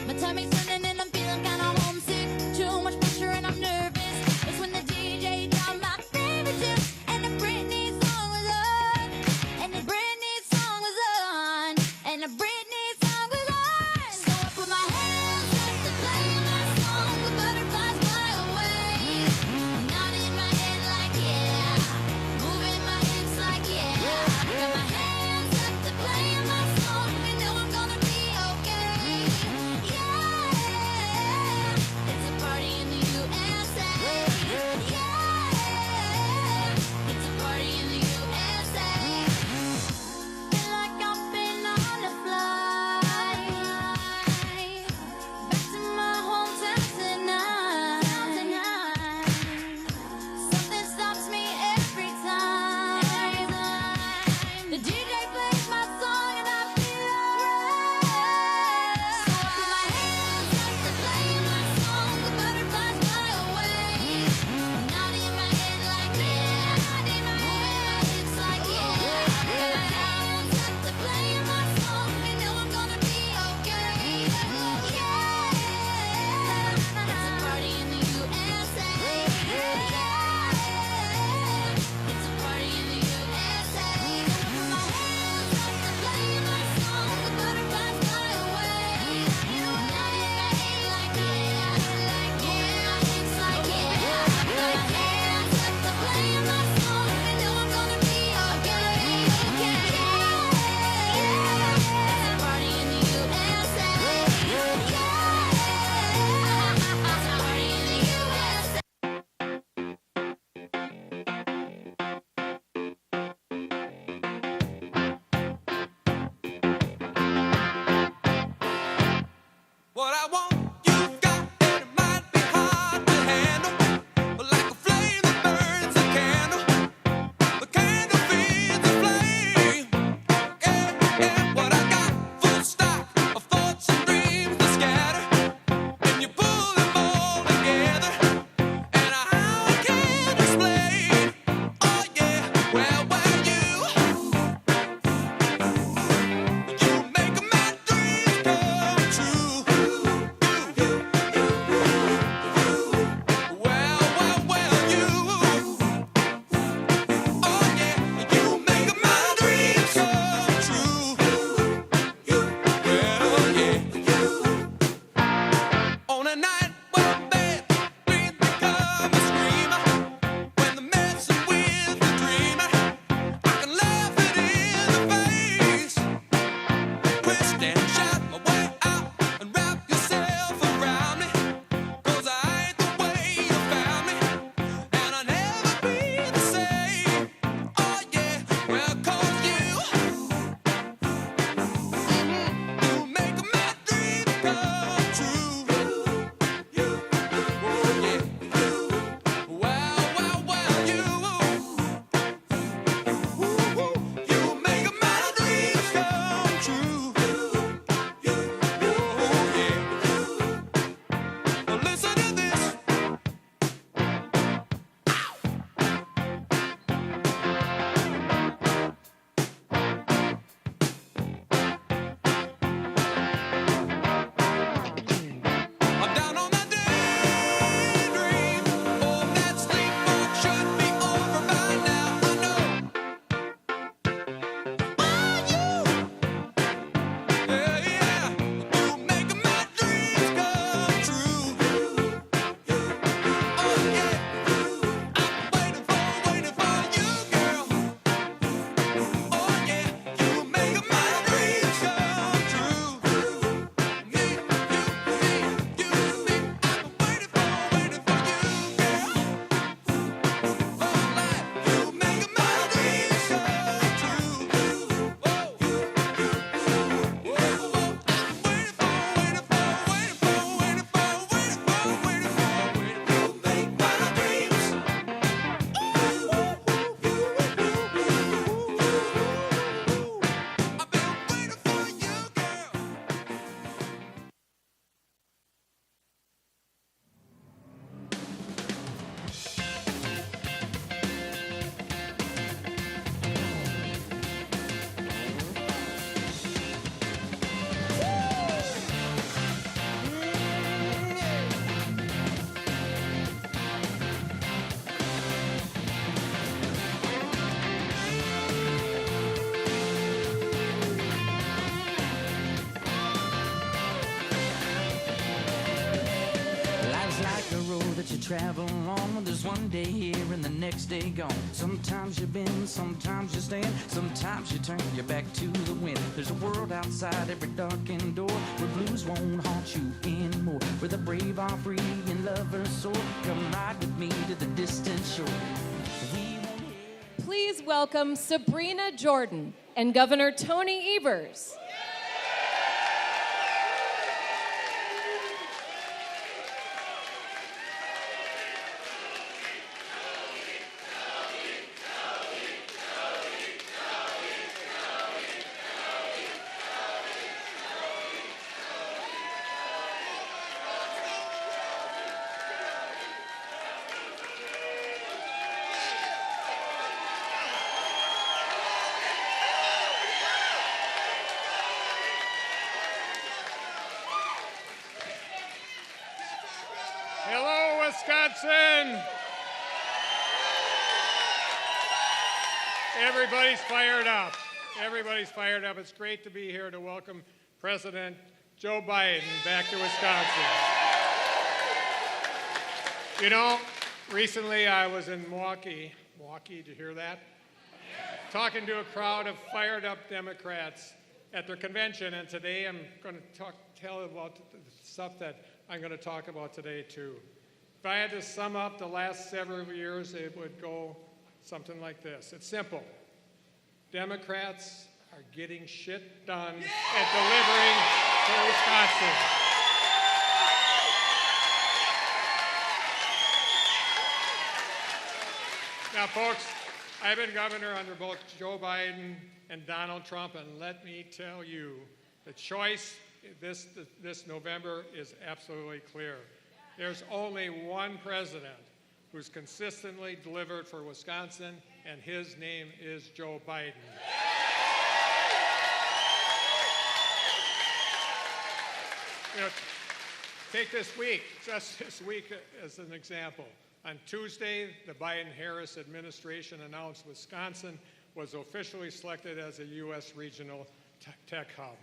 My tummy's turning and I'm feeling kinda homesick. Too much pressure and I'm nervous. It's when the DJ dropped my favorite tune. And the Britney song was on. And the Britney song was on. And the Britney song was on. So I put my hands up to play my song. The butterflies fly away. Nodding my that you travel on. There's one day here and the next day gone. Sometimes you bend, sometimes you stand, sometimes you turn your back to the wind. There's a world outside every darkened door where blues won't haunt you anymore, where the brave are free and lovers soar. Come ride with me to the distant shore. Please welcome Sabrina Jordan and Governor Tony Evers. Hello, Wisconsin! Everybody's fired up. Everybody's fired up. It's great to be here to welcome President Joe Biden back to Wisconsin. You know, recently I was in Milwaukee, did you hear that? Talking to a crowd of fired up Democrats at their convention, and today I'm going to tell about the stuff that I'm going to talk about today too. If I had to sum up the last several years, it would go something like this. It's simple. Democrats are getting shit done and delivering for Wisconsin. Now, folks, I've been governor under both Joe Biden and Donald Trump, and let me tell you, the choice this November is absolutely clear. There's only one president who's consistently delivered for Wisconsin, and his name is Joe Biden. You know, take this week, just this week as an example. On Tuesday, the Biden-Harris administration announced Wisconsin was officially selected as a U.S. regional tech hub.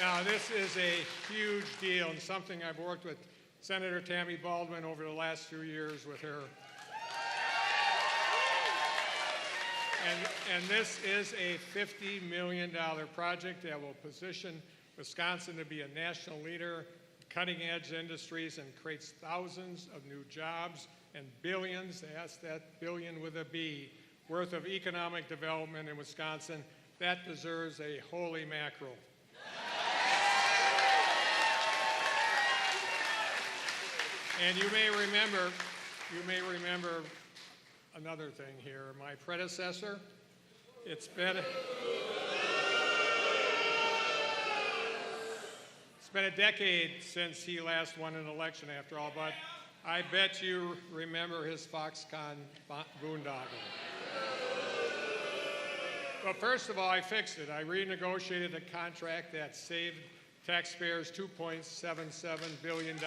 Now, this is a huge deal and something I've worked with Senator Tammy Baldwin over the last few years with her. And this is a $50 million project that will position Wisconsin to be a national leader in cutting-edge industries and creates thousands of new jobs and billions, that's that billion with a B, worth of economic development in Wisconsin. That deserves a holy mackerel. And you may remember another thing here. My predecessor, it's been a decade since he last won an election after all, but I bet you remember his Foxconn boondoggle. But first of all, I fixed it. I renegotiated a contract that saved taxpayers $2.77 billion.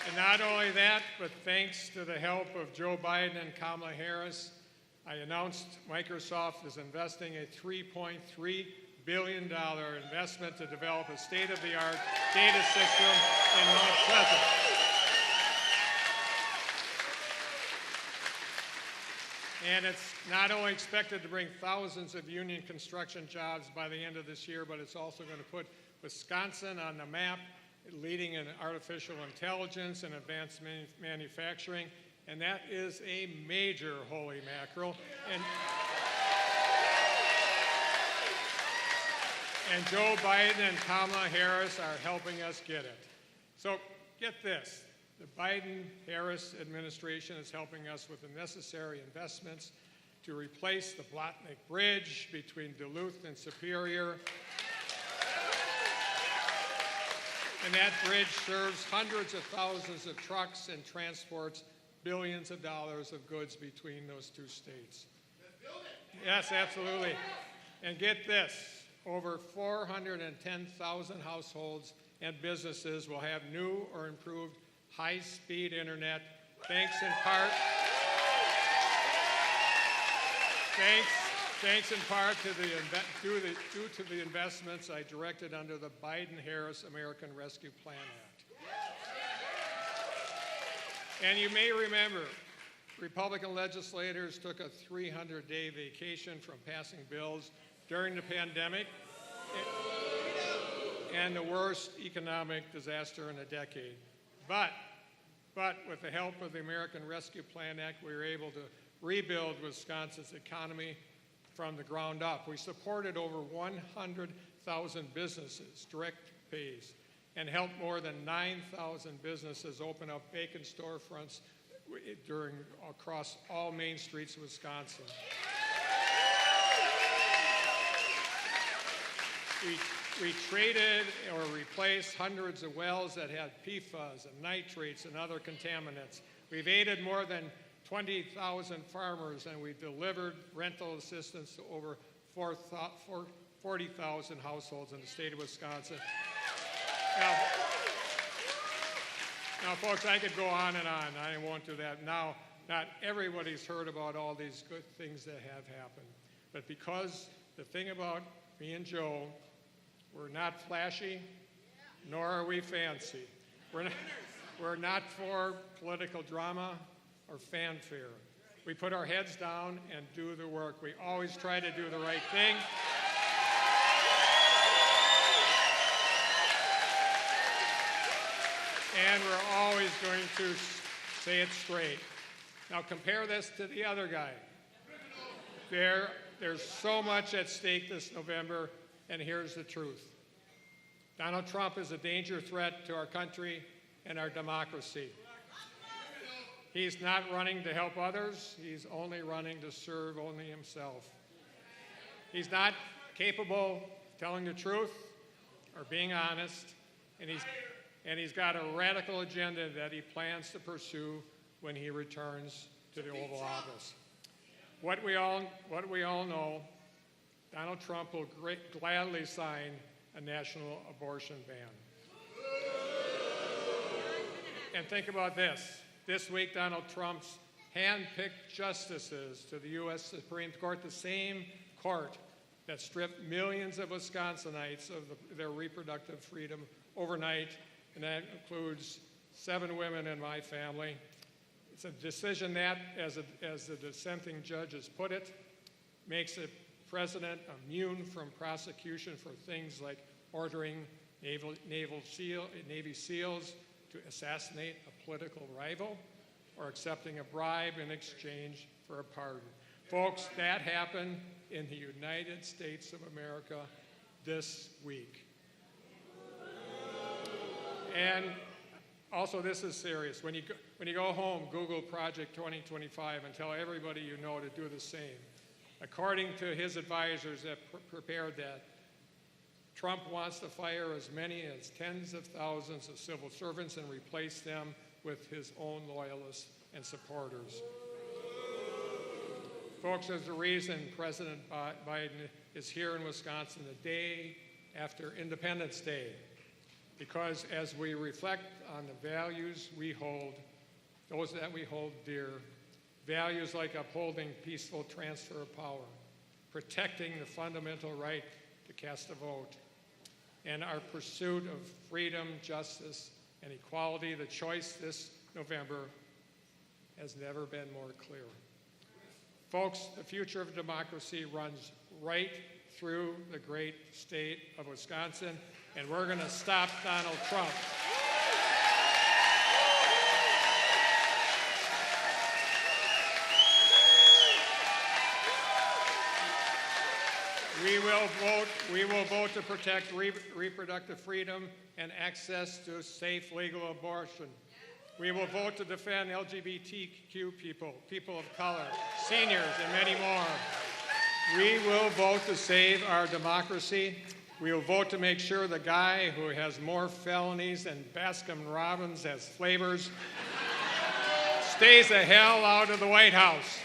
And not only that, but thanks to the help of Joe Biden and Kamala Harris, I announced Microsoft is investing a $3.3 billion investment to develop a state-of-the-art data system in Mount Pleasant. And it's not only expected to bring thousands of union construction jobs by the end of this year, but it's also going to put Wisconsin on the map, leading in artificial intelligence and advanced manufacturing, and that is a major holy mackerel. And Joe Biden and Kamala Harris are helping us get it. So get this, the Biden-Harris administration is helping us with the necessary investments to replace the Blatnick Bridge between Duluth and Superior. And that bridge serves hundreds of thousands of trucks and transports billions of dollars of goods between those two states. Yes, absolutely. And get this, over 410,000 households and businesses will have new or improved high-speed internet, thanks Thanks in part to due to the investments I directed under the Biden-Harris American Rescue Plan Act. And you may remember, Republican legislators took a 300-day vacation from passing bills during the pandemic and the worst economic disaster in a decade. But with the help of the American Rescue Plan Act, we were able to rebuild Wisconsin's economy from the ground up. We supported over 100,000 businesses, direct pays, and helped more than 9,000 businesses open up vacant storefronts across all main streets of Wisconsin. We treated or replaced hundreds of wells that had PFAS and nitrates and other contaminants. We've aided more than 20,000 farmers, and we've delivered rental assistance to over 40,000 households in the state of Wisconsin. Now, folks, I could go on and on. I won't do that. Now, not everybody's heard about all these good things that have happened. But because the thing about me and Joe, we're not flashy, nor are we fancy. We're not for political drama or fanfare. We put our heads down and do the work. We always try to do the right thing. And we're always going to say it straight. Now compare this to the other guy. There's so much at stake this November, and here's the truth. Donald Trump is a danger threat to our country and our democracy. He's not running to help others. He's only running to serve only himself. He's not capable of telling the truth or being honest, and he's got a radical agenda that he plans to pursue when he returns to the Oval Office. What we all know, Donald Trump will gladly sign a national abortion ban. And think about this. This week, Donald Trump's hand-picked justices to the U.S. Supreme Court, the same court that stripped millions of Wisconsinites of their reproductive freedom overnight, and that includes 7 women in my family. It's a decision that, as the dissenting judges put it, makes a president immune from prosecution for things like ordering Navy SEALs to assassinate a political rival or accepting a bribe in exchange for a pardon. Folks, that happened in the United States of America this week. And also, this is serious. When you go home, Google Project 2025 and tell everybody you know to do the same. According to his advisors that prepared that, Trump wants to fire as many as tens of thousands of civil servants and replace them with his own loyalists and supporters. Folks, there's a reason President Biden is here in Wisconsin the day after Independence Day. Because as we reflect on the values we hold, those that we hold dear, values like upholding peaceful transfer of power, protecting the fundamental right to cast a vote, and our pursuit of freedom, justice, and equality, the choice this November has never been more clear. Folks, the future of democracy runs right through the great state of Wisconsin, and we're going to stop Donald Trump. We will vote to protect reproductive freedom and access to safe legal abortion. We will vote to defend LGBTQ people of color, seniors, and many more. We will vote to save our democracy. We will vote to make sure the guy who has more felonies than Baskin-Robbins has flavors stays the hell out of the White House.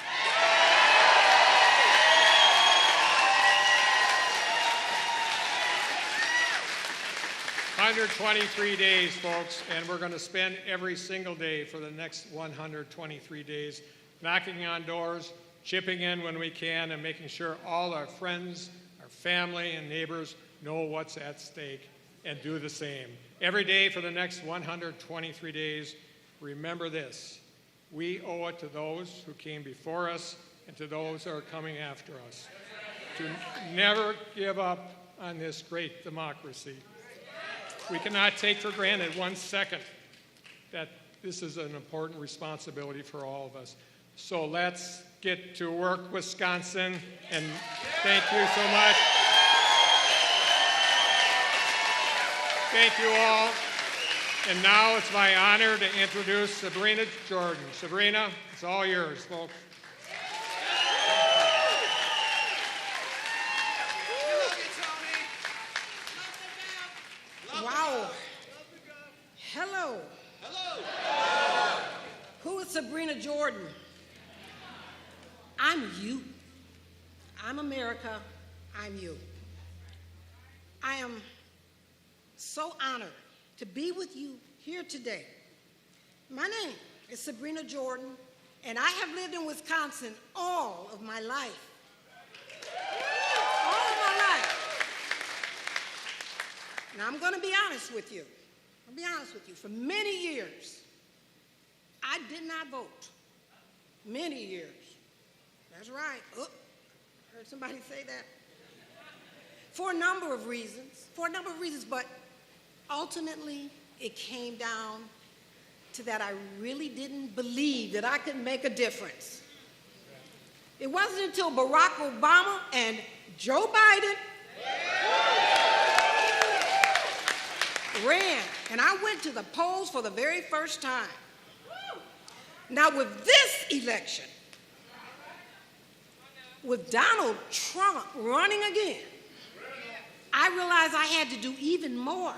123 days, folks, and we're going to spend every single day for the next 123 days knocking on doors, chipping in when we can, and making sure all our friends, our family, and neighbors know what's at stake and do the same. Every day for the next 123 days, remember this: we owe it to those who came before us and to those who are coming after us to never give up on this great democracy. We cannot take for granted 1 second that this is an important responsibility for all of us. So let's get to work, Wisconsin, and thank you so much. Thank you all. And now it's my honor to introduce Sabrina Jordan. Sabrina, it's all yours, folks. Wow. Hello. Hello. Who is Sabrina Jordan? I'm you. I'm America. I'm you. I am so honored to be with you here today. My name is Sabrina Jordan, and I have lived in Wisconsin all of my life. All of my life. Now, I'm going to be honest with you. I'll be honest with you. For many years, I did not vote. Many years. That's right. Oh, heard somebody say that. For a number of reasons. But ultimately, it came down to that I really didn't believe that I could make a difference. It wasn't until Barack Obama and Joe Biden ran, and I went to the polls for the very first time. Now, with this election, with Donald Trump running again, I realized I had to do even more.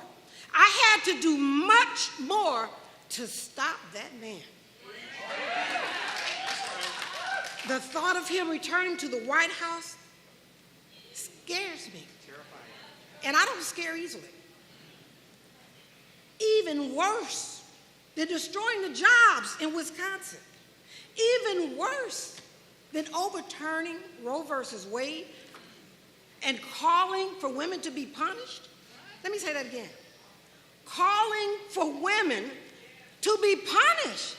I had to do much more to stop that man. The thought of him returning to the White House scares me. And I don't scare easily. Even worse than destroying the jobs in Wisconsin. Even worse than overturning Roe versus Wade and calling for women to be punished. Let me say that again. Calling for women to be punished.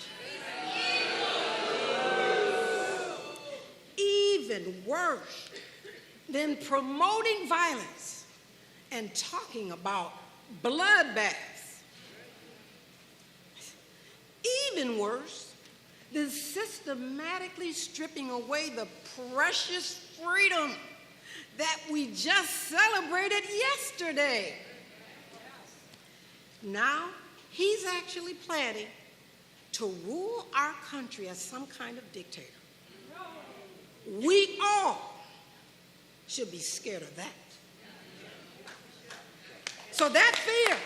Even worse than promoting violence and talking about bloodbaths. Even worse than systematically stripping away the precious freedom that we just celebrated yesterday. Now, he's actually planning to rule our country as some kind of dictator. We all should be scared of that. So that fear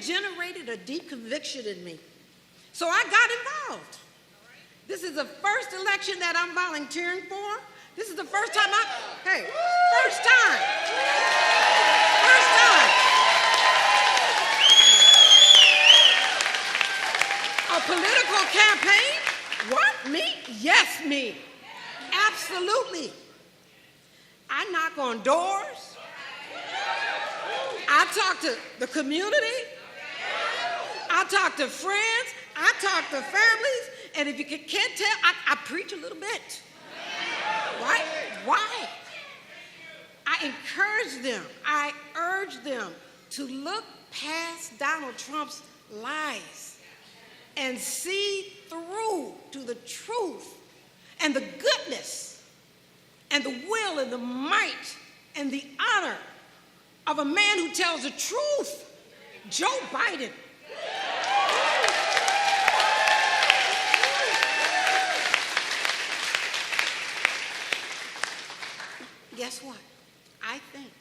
generated a deep conviction in me. So I got involved. This is the first election that I'm volunteering for. This is the first time first time. A political campaign? What, me? Yes, me. Absolutely. I knock on doors. I talk to the community. I talk to friends. I talk to families. And if you can't tell, I preach a little bit. Right? Why? I encourage them. I urge them to look past Donald Trump's lies and see through to the truth and the goodness and the will and the might and the honor of a man who tells the truth, Joe Biden. Guess what? I think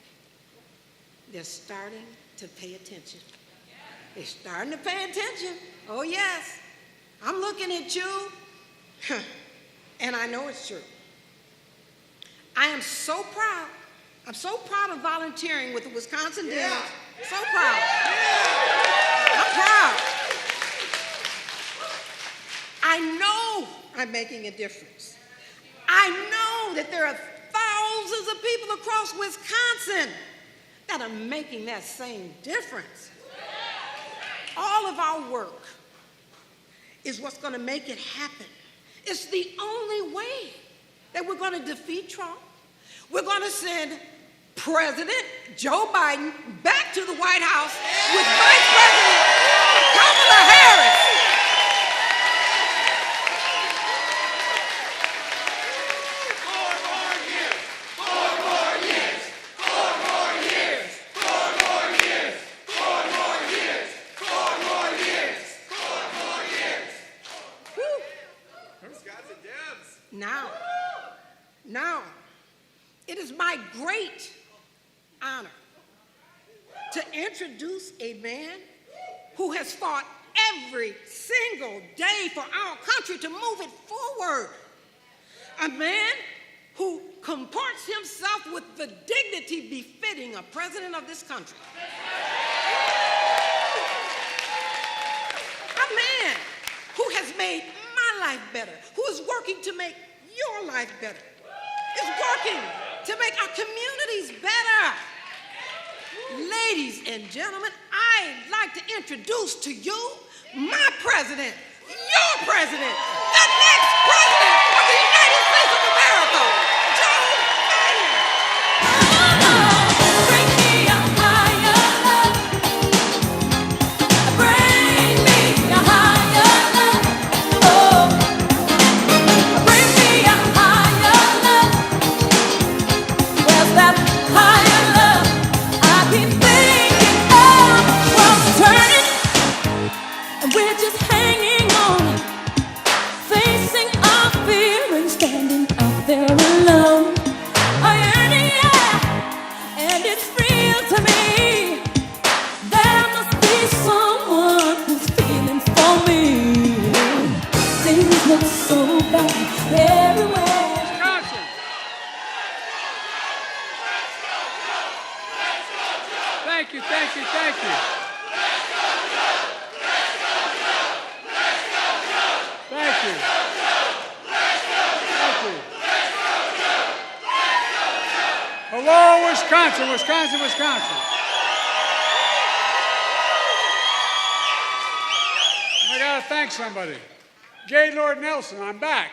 they're starting to pay attention. They're starting to pay attention. Oh, yes. I'm looking at you, and I know it's true. I am so proud. I'm so proud of volunteering with the Wisconsin Dems. So proud. I'm proud. I I know I'm making a difference. I know that there are thousands of people across Wisconsin that are making that same difference. All of our work is what's going to make it happen. It's the only way that we're going to defeat Trump. We're going to send President Joe Biden back to the White House with Vice President Kamala Harris. Now, it is my great honor to introduce a man who has fought every single day for our country to move it forward. A man who comports himself with the dignity befitting a president of this country. A man who has made my life better, who is working to make your life better, is working to make our communities better. Ladies and gentlemen, I'd like to introduce to you my president, your president, the next president of the United States of America, Joe Biden. Bring me a higher love. Bring me a higher love. Oh, bring me a higher love. Where's that higher love? I've been thinking of what's turning, and we're just hanging on, facing our fear and standing out there alone. Oh, yeah, and it's real to me. There must be someone who's feeling for me. Things look so bad everywhere. Thank you, thank you, thank you. Thank you. Thank you. Hello, Wisconsin, Wisconsin, Wisconsin. I gotta thank somebody. Gaylord Nelson, I'm back.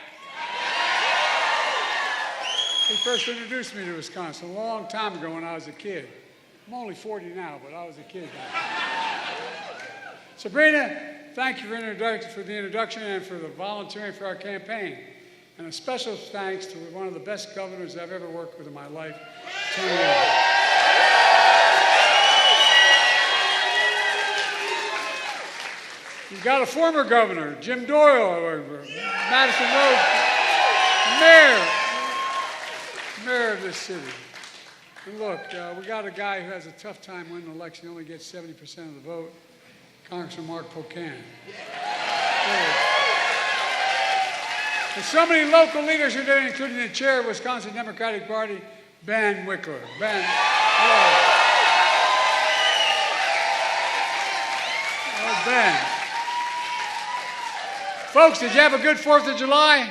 He first introduced me to Wisconsin a long time ago when I was a kid. I'm only 40 now, but I was a kid then. Sabrina, thank you for the introduction and for the volunteering for our campaign. And a special thanks to one of the best governors I've ever worked with in my life, Tony Evers. You've got a former governor, Jim Doyle, Madison Mayor of this city. And look, we got a guy who has a tough time winning an election. He only gets 70% of the vote, Congressman Mark Pocan. And so many local leaders here today, including the chair of Wisconsin Democratic Party, Ben Wickler. Ben, hello. Oh, Ben. Folks, did you have a good 4th of July?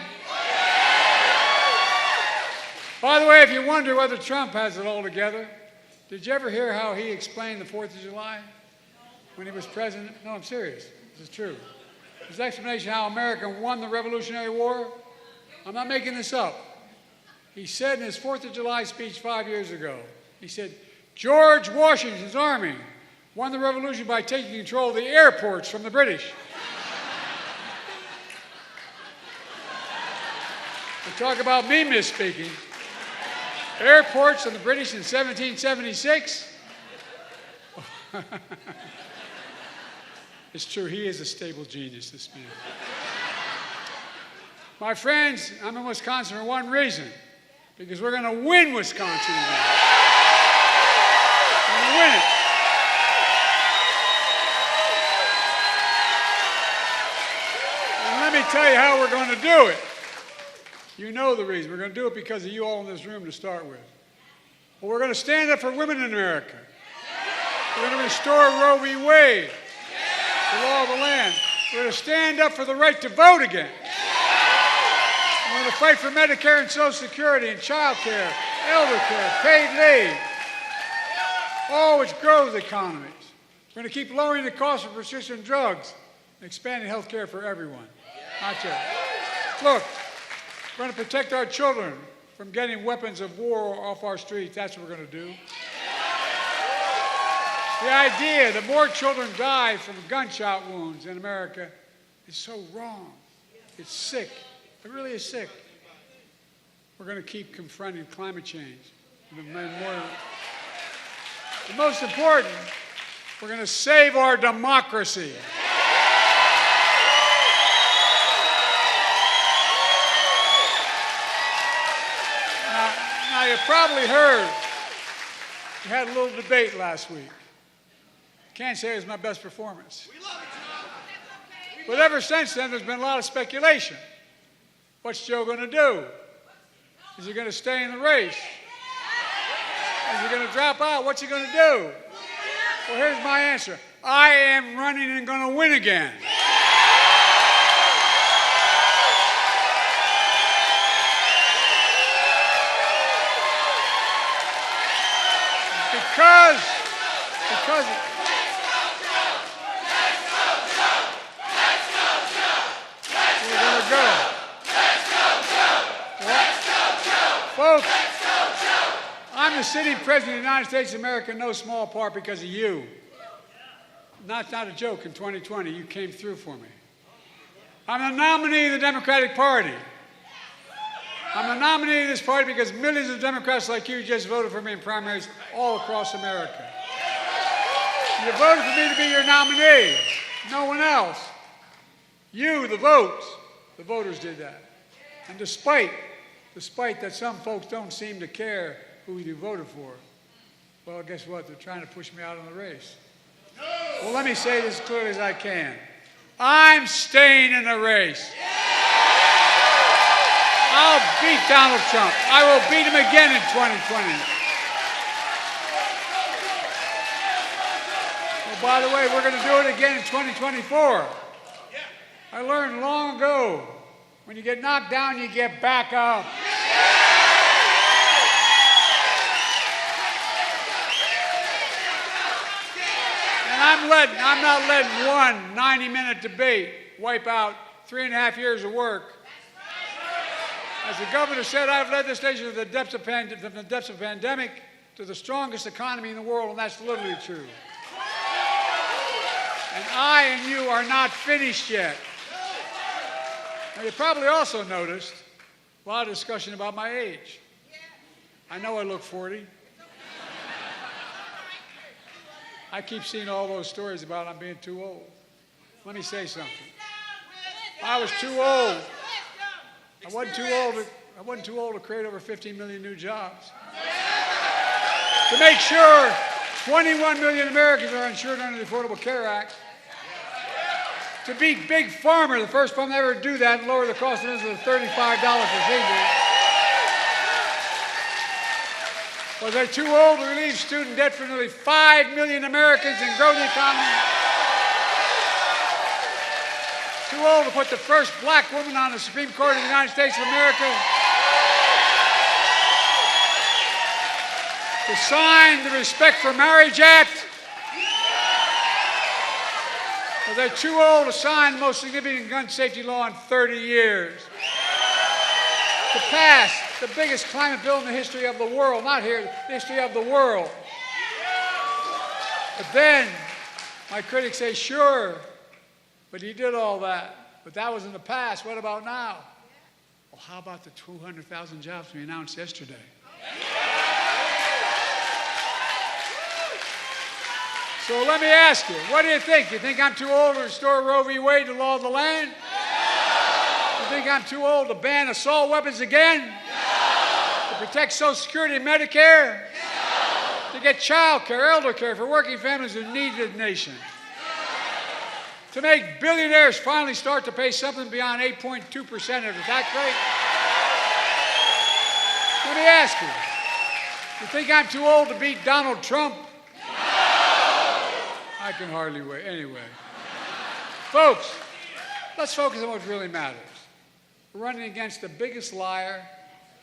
By the way, if you wonder whether Trump has it all together, did you ever hear how he explained the 4th of July when he was president? No, I'm serious. This is true. His explanation of how America won the Revolutionary War, I'm not making this up. He said in his 4th of July speech 5 years ago, he said, George Washington's army won the revolution by taking control of the airports from the British. We talk about me misspeaking. Airports and the British in 1776. It's true, he is a stable genius, this man. My friends, I'm in Wisconsin for one reason, because we're going to win Wisconsin again. We're going to win it. And let me tell you how we're going to do it. You know the reason. We're going to do it because of you all in this room to start with. Well, we're going to stand up for women in America. We're going to restore Roe v. Wade, the law of the land. We're going to stand up for the right to vote again. to fight for Medicare and Social Security and child care, elder care, paid leave, all which grows economies. We're going to keep lowering the cost of prescription drugs and expanding health care for everyone. Not just. Look, we're going to protect our children from getting weapons of war off our streets. That's what we're going to do. The idea that more children die from gunshot wounds in America is so wrong. It's sick. It really is sick. We're going to keep confronting climate change. The most important, we're going to save our democracy. Now, you probably heard we had a little debate last week. Can't say it was my best performance. But ever since then, there's been a lot of speculation. What's Joe going to do? Is he going to stay in the race? Is he going to drop out? What's he going to do? Well, here's my answer. I am running and going to win again. Because we're going to go. Folks, I'm the sitting president of the United States of America in no small part because of you. Not a joke. In 2020, you came through for me. I'm the nominee of the Democratic Party. I'm the nominee of this party because millions of Democrats like you just voted for me in primaries all across America. You voted for me to be your nominee, no one else. You, the voters did that. And despite that some folks don't seem to care who you voted for, well, guess what? They're trying to push me out of the race. Well, let me say this as clearly as I can. I'm staying in the race. I'll beat Donald Trump. I will beat him again in 2020. Well, by the way, we're going to do it again in 2024. I learned long ago, when you get knocked down, you get back up. And I'm not letting one 90-minute debate wipe out 3.5 years of work. As the governor said, I've led this nation from the depths of pandemic to the strongest economy in the world, and that's literally true. And I and you are not finished yet. Now, you probably also noticed a lot of discussion about my age. I know I look 40. I keep seeing all those stories about I'm being too old. Let me say something. I was too old. I wasn't too old to create over 15 million new jobs. To make sure 21 million Americans are insured under the Affordable Care Act. To beat Big Pharma, the first one to ever do that, and lower the cost of insulin to $35 procedure. Was I too old to relieve student debt for nearly 5 million Americans and grow the economy? Too old to put the first black woman on the Supreme Court of the United States of America? To sign the Respect for Marriage Act? Or they're too old to sign the most significant gun safety law in 30 years? To pass the biggest climate bill in the history of the world, not here, the history of the world. But then, my critics say, sure, but he did all that. But that was in the past. What about now? Well, how about the 200,000 jobs we announced yesterday? So let me ask you, what do you think? You think I'm too old to restore Roe v. Wade, the law of the land? You think I'm too old to ban assault weapons again? To protect Social Security and Medicare? To get child care, elder care for working families who need the nation? To make billionaires finally start to pay something beyond 8.2% of the tax rate? Let me ask you, you think I'm too old to beat Donald Trump? I can hardly wait. Anyway. Folks, let's focus on what really matters. We're running against the biggest liar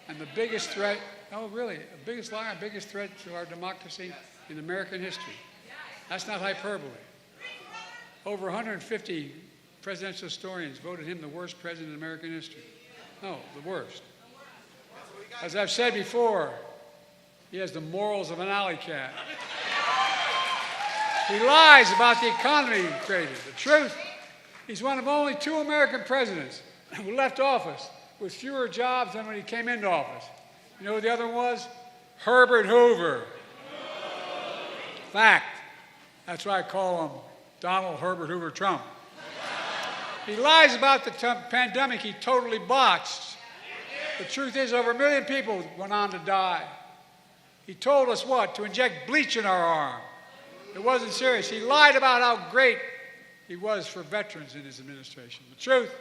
and the biggest threat, oh really, the biggest liar and biggest threat to our democracy in American history. That's not hyperbole. Over 150 presidential historians voted him the worst president in American history. No, the worst. As I've said before, he has the morals of an alley cat. He lies about the economy he created. The truth, he's one of only 2 American presidents who left office with fewer jobs than when he came into office. You know who the other one was? Herbert Hoover. Fact. That's why I call him Donald Herbert Hoover Trump. He lies about the pandemic he totally botched. The truth is, over 1 million people went on to die. He told us what? To inject bleach in our arm. It wasn't serious. He lied about how great he was for veterans in his administration. The truth,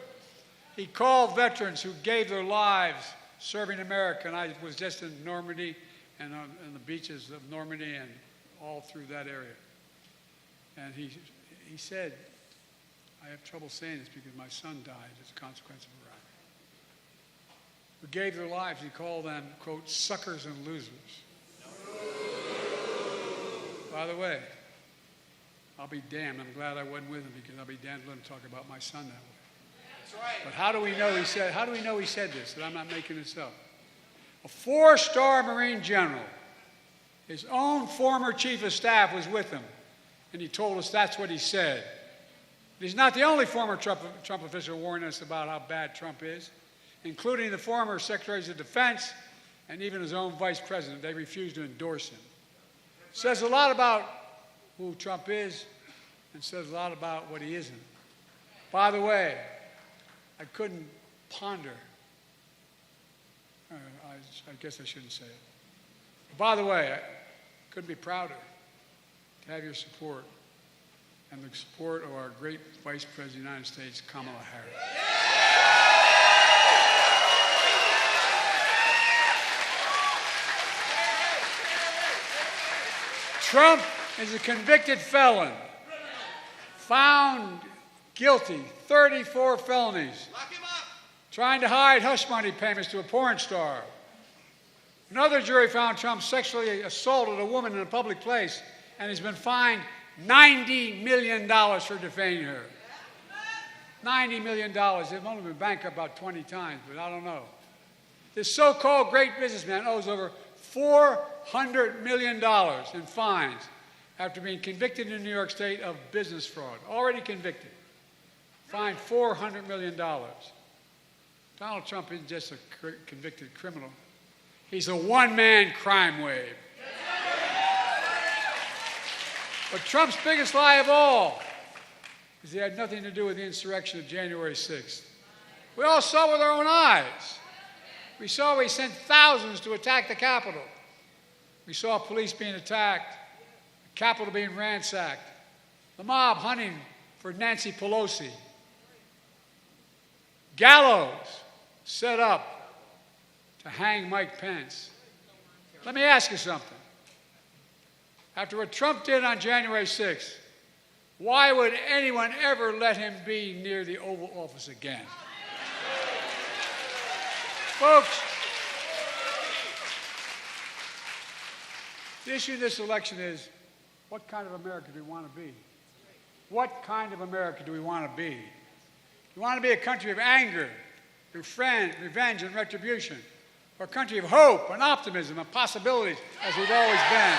he called veterans who gave their lives serving America, and I was just in Normandy and on the beaches of Normandy and all through that area. And he said, I have trouble saying this because my son died as a consequence of Iraq. Who gave their lives, he called them, quote, suckers and losers. By the way, I'll be damned. I'm glad I wasn't with him because I'll be damned to let him talk about my son that way. That's right. But how do we know he said this, that I'm not making this up? A 4-star Marine general, his own former chief of staff was with him, and he told us that's what he said. But he's not the only former Trump official warning us about how bad Trump is, including the former secretaries of defense and even his own vice president. They refused to endorse him. Says a lot about who Trump is and says a lot about what he isn't. By the way, I couldn't ponder. I guess I shouldn't say it. By the way, I couldn't be prouder to have your support and the support of our great Vice President of the United States, Kamala Harris. Trump is a convicted felon, found guilty, 34 felonies, trying to hide hush money payments to a porn star. Another jury found Trump sexually assaulted a woman in a public place, and he's been fined $90 million for defaming her. $90 million. They've only been bankrupt about 20 times, but I don't know. This so-called great businessman owes over $400 million in fines after being convicted in New York State of business fraud. Already convicted. Fined $400 million. Donald Trump isn't just a convicted criminal. He's a one-man crime wave. But Trump's biggest lie of all is he had nothing to do with the insurrection of January 6th. We all saw with our own eyes. We saw he sent thousands to attack the Capitol. We saw police being attacked, the Capitol being ransacked, the mob hunting for Nancy Pelosi. Gallows set up to hang Mike Pence. Let me ask you something. After what Trump did on January 6th, why would anyone ever let him be near the Oval Office again? Folks, the issue of this election is, what kind of America do we want to be? What kind of America do we want to be? Do we want to be a country of anger, revenge, and retribution? Or a country of hope and optimism and possibilities, as we've always been?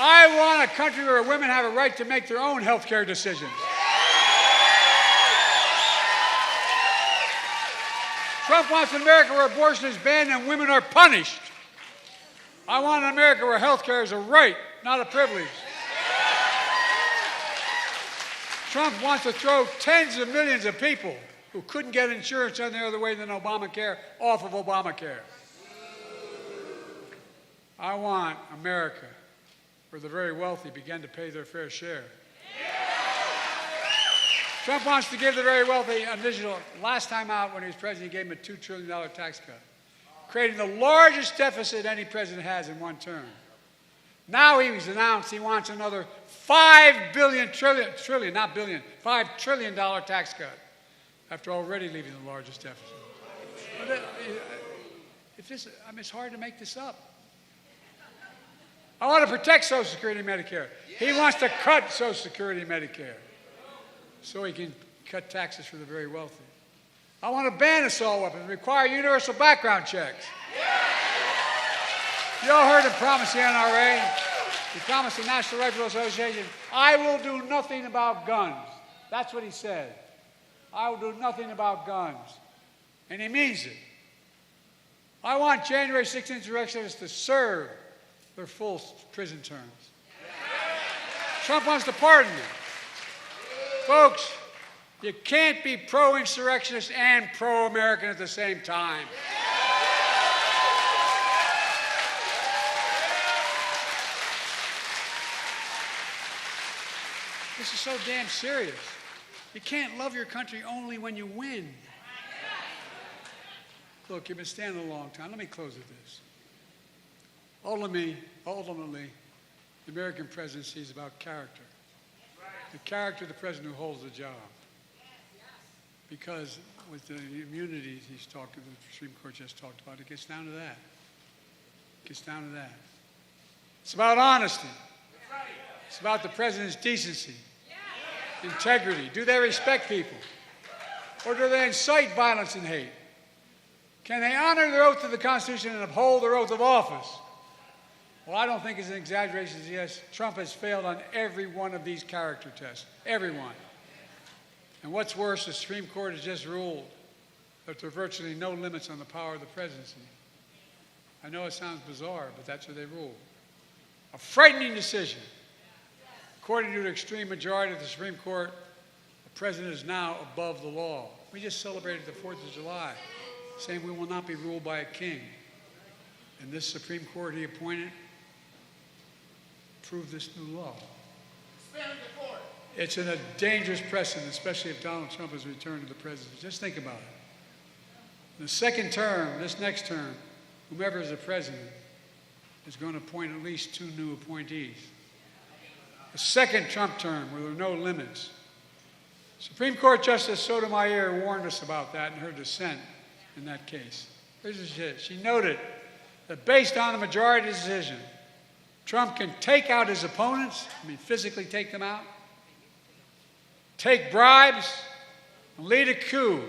I want a country where women have a right to make their own health care decisions. Trump wants an America where abortion is banned and women are punished. I want an America where health care is a right, not a privilege. Trump wants to throw tens of millions of people who couldn't get insurance any other way than Obamacare off of Obamacare. I want America where the very wealthy begin to pay their fair share. Trump wants to give the very wealthy an additional, last time out when he was president, he gave them a $2 trillion tax cut, creating the largest deficit any president has in one term. Now he's announced he wants another $5 trillion tax cut after already leaving the largest deficit. It's hard to make this up. I want to protect Social Security and Medicare. He wants to cut Social Security and Medicare so he can cut taxes for the very wealthy. I want to ban assault weapons and require universal background checks. You all heard him promise the NRA. He promised the National Rifle Association, I will do nothing about guns. That's what he said. I will do nothing about guns. And he means it. I want January 6th insurrectionists to serve their full prison terms. Trump wants to pardon them. Folks, you can't be pro-insurrectionist and pro-American at the same time. This is so damn serious. You can't love your country only when you win. Look, you've been standing a long time. Let me close with this. Ultimately, the American presidency is about character. The character of the president who holds the job. Because with the immunities the Supreme Court just talked about, it gets down to that. It gets down to that. It's about honesty. It's about the president's decency, integrity. Do they respect people? Or do they incite violence and hate? Can they honor their oath to the Constitution and uphold their oath of office? Well, I don't think it's an exaggeration to suggest Trump has failed on every one of these character tests. Every one. And what's worse, the Supreme Court has just ruled that there are virtually no limits on the power of the presidency. I know it sounds bizarre, but that's what they ruled. A frightening decision. According to the extreme majority of the Supreme Court, the president is now above the law. We just celebrated the 4th of July, saying we will not be ruled by a king. And this Supreme Court he appointed proved this new law. It's in a dangerous precedent, especially if Donald Trump has returned to the presidency. Just think about it. The second term, this next term, whomever is the president is going to appoint at least 2 new appointees. The second Trump term, where there are no limits. Supreme Court Justice Sotomayor warned us about that in her dissent in that case. Here's what she said. She noted that based on a majority decision, Trump can take out his opponents, physically take them out, take bribes, and lead a coup,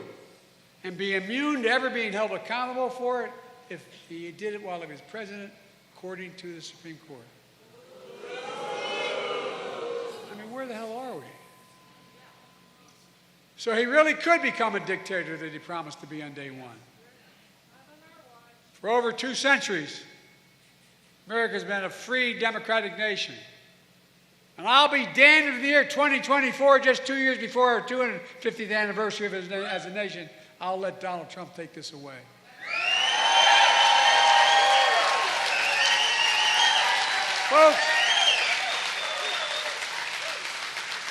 and be immune to ever being held accountable for it if he did it while he was president, according to the Supreme Court. Where the hell are we? So he really could become a dictator that he promised to be on day one. For over 2 centuries, America's been a free, democratic nation. And I'll be damned if in the year 2024, just 2 years before our 250th anniversary of as a nation, I'll let Donald Trump take this away. Folks,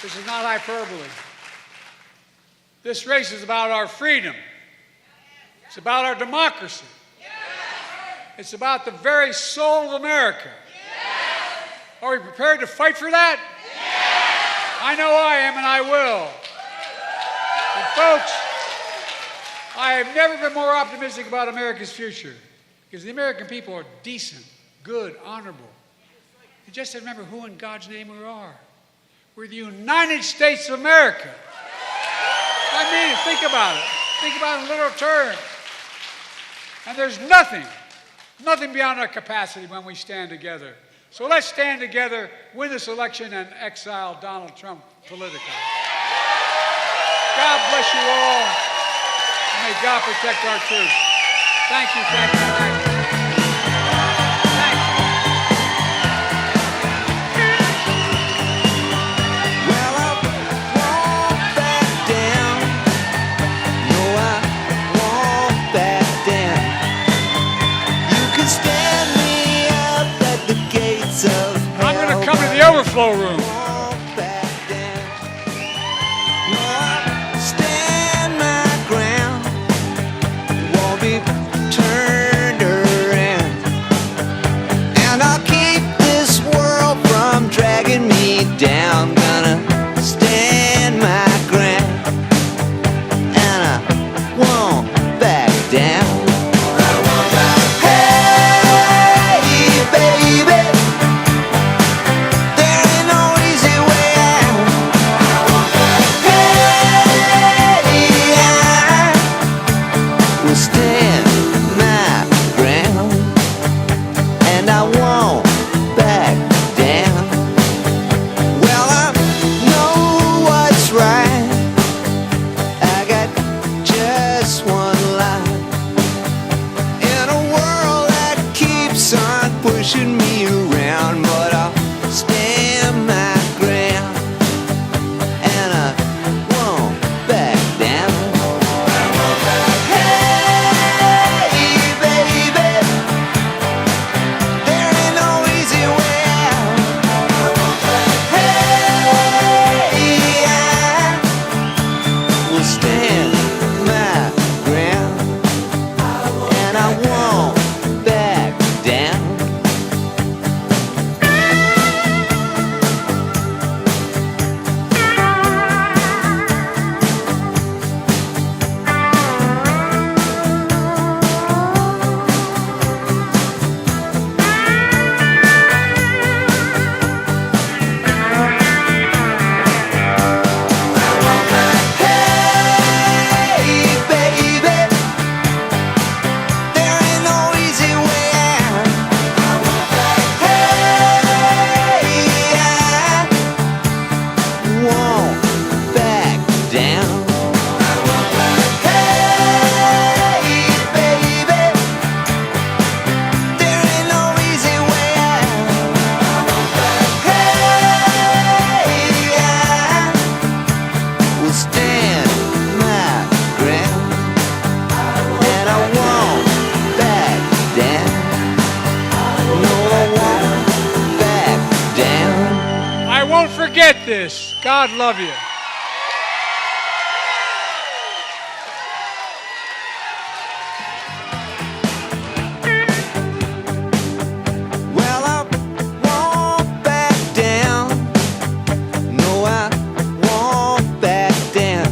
this is not hyperbole. This race is about our freedom. It's about our democracy. It's about the very soul of America. Are we prepared to fight for that? I know I am, and I will. And folks, I have never been more optimistic about America's future because the American people are decent, good, honorable. You just have to remember who in God's name we are. We're the United States of America. I mean, think about it. Think about it in literal terms. And there's nothing beyond our capacity when we stand together. So let's stand together, win this election, and exile Donald Trump politically. God bless you all. And may God protect our troops. Thank you, thank you, thank you. Overflow room. Stand my ground, won't be turned around, and I'll keep this world. this. God love you. Well, I won't back down. No, I won't back down.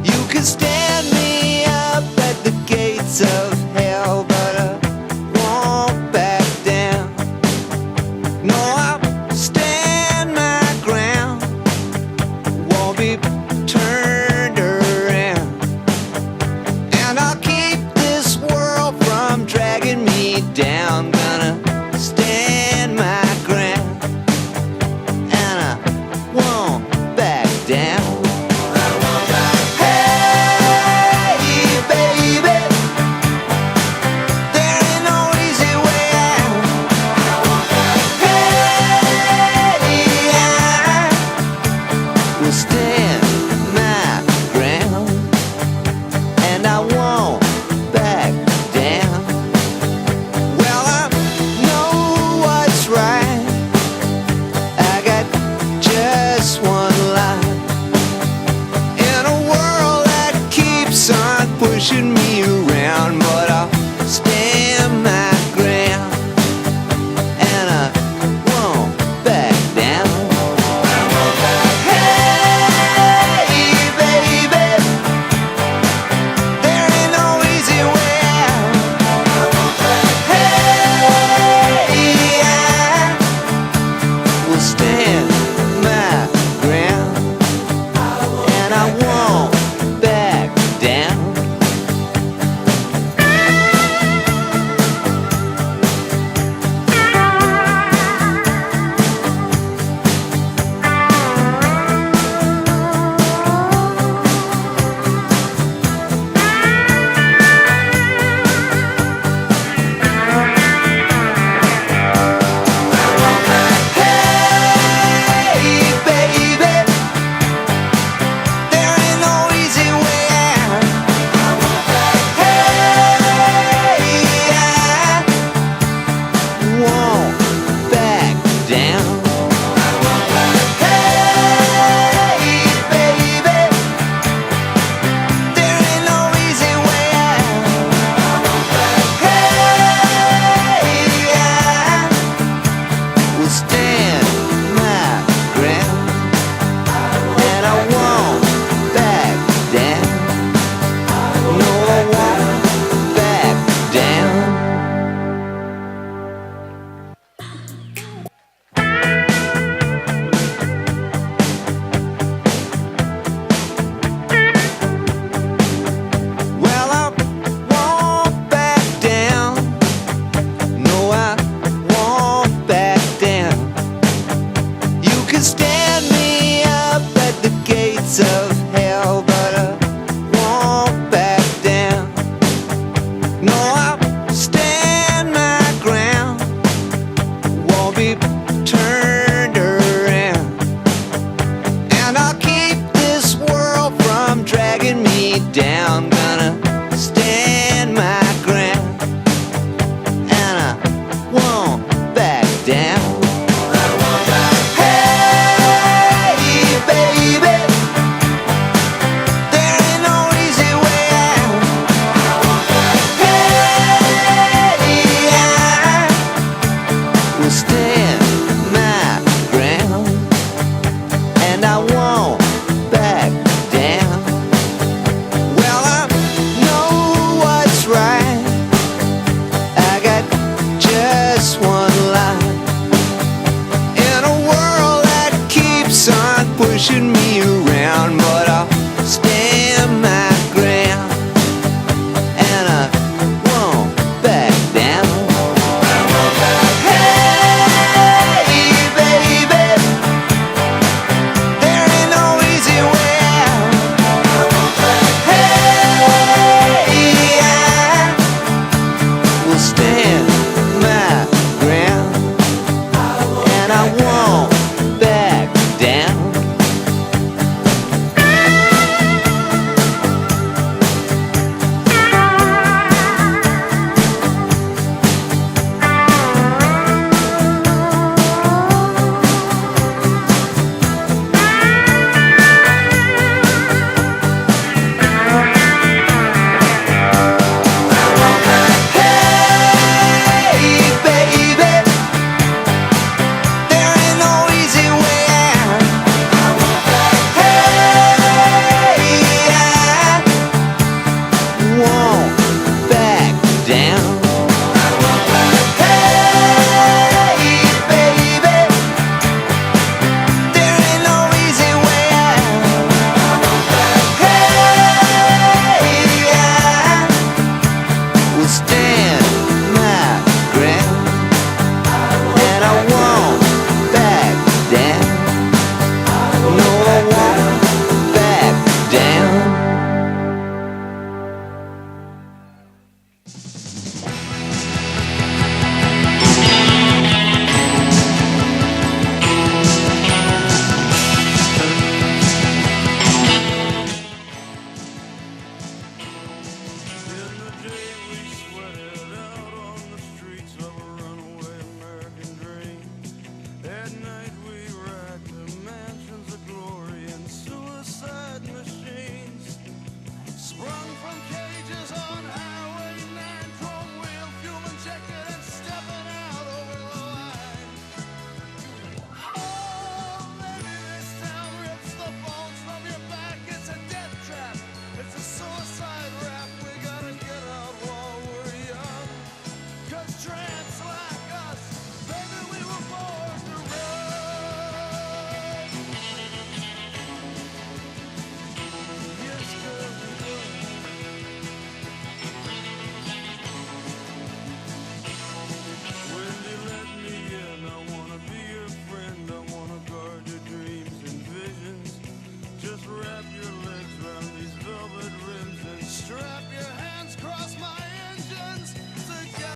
You can stand me up at the gates of hell, but I won't back down. No, I'll stand my ground. Won't be turned around. And I'll keep this world from dragging me down. Gonna stand my ground, and I won't back down. Hey, baby, there ain't no easy way out. Hey, I will stand my ground, and I won't back down. Well, I know what's right. I got just one life in a world that keeps on pushing me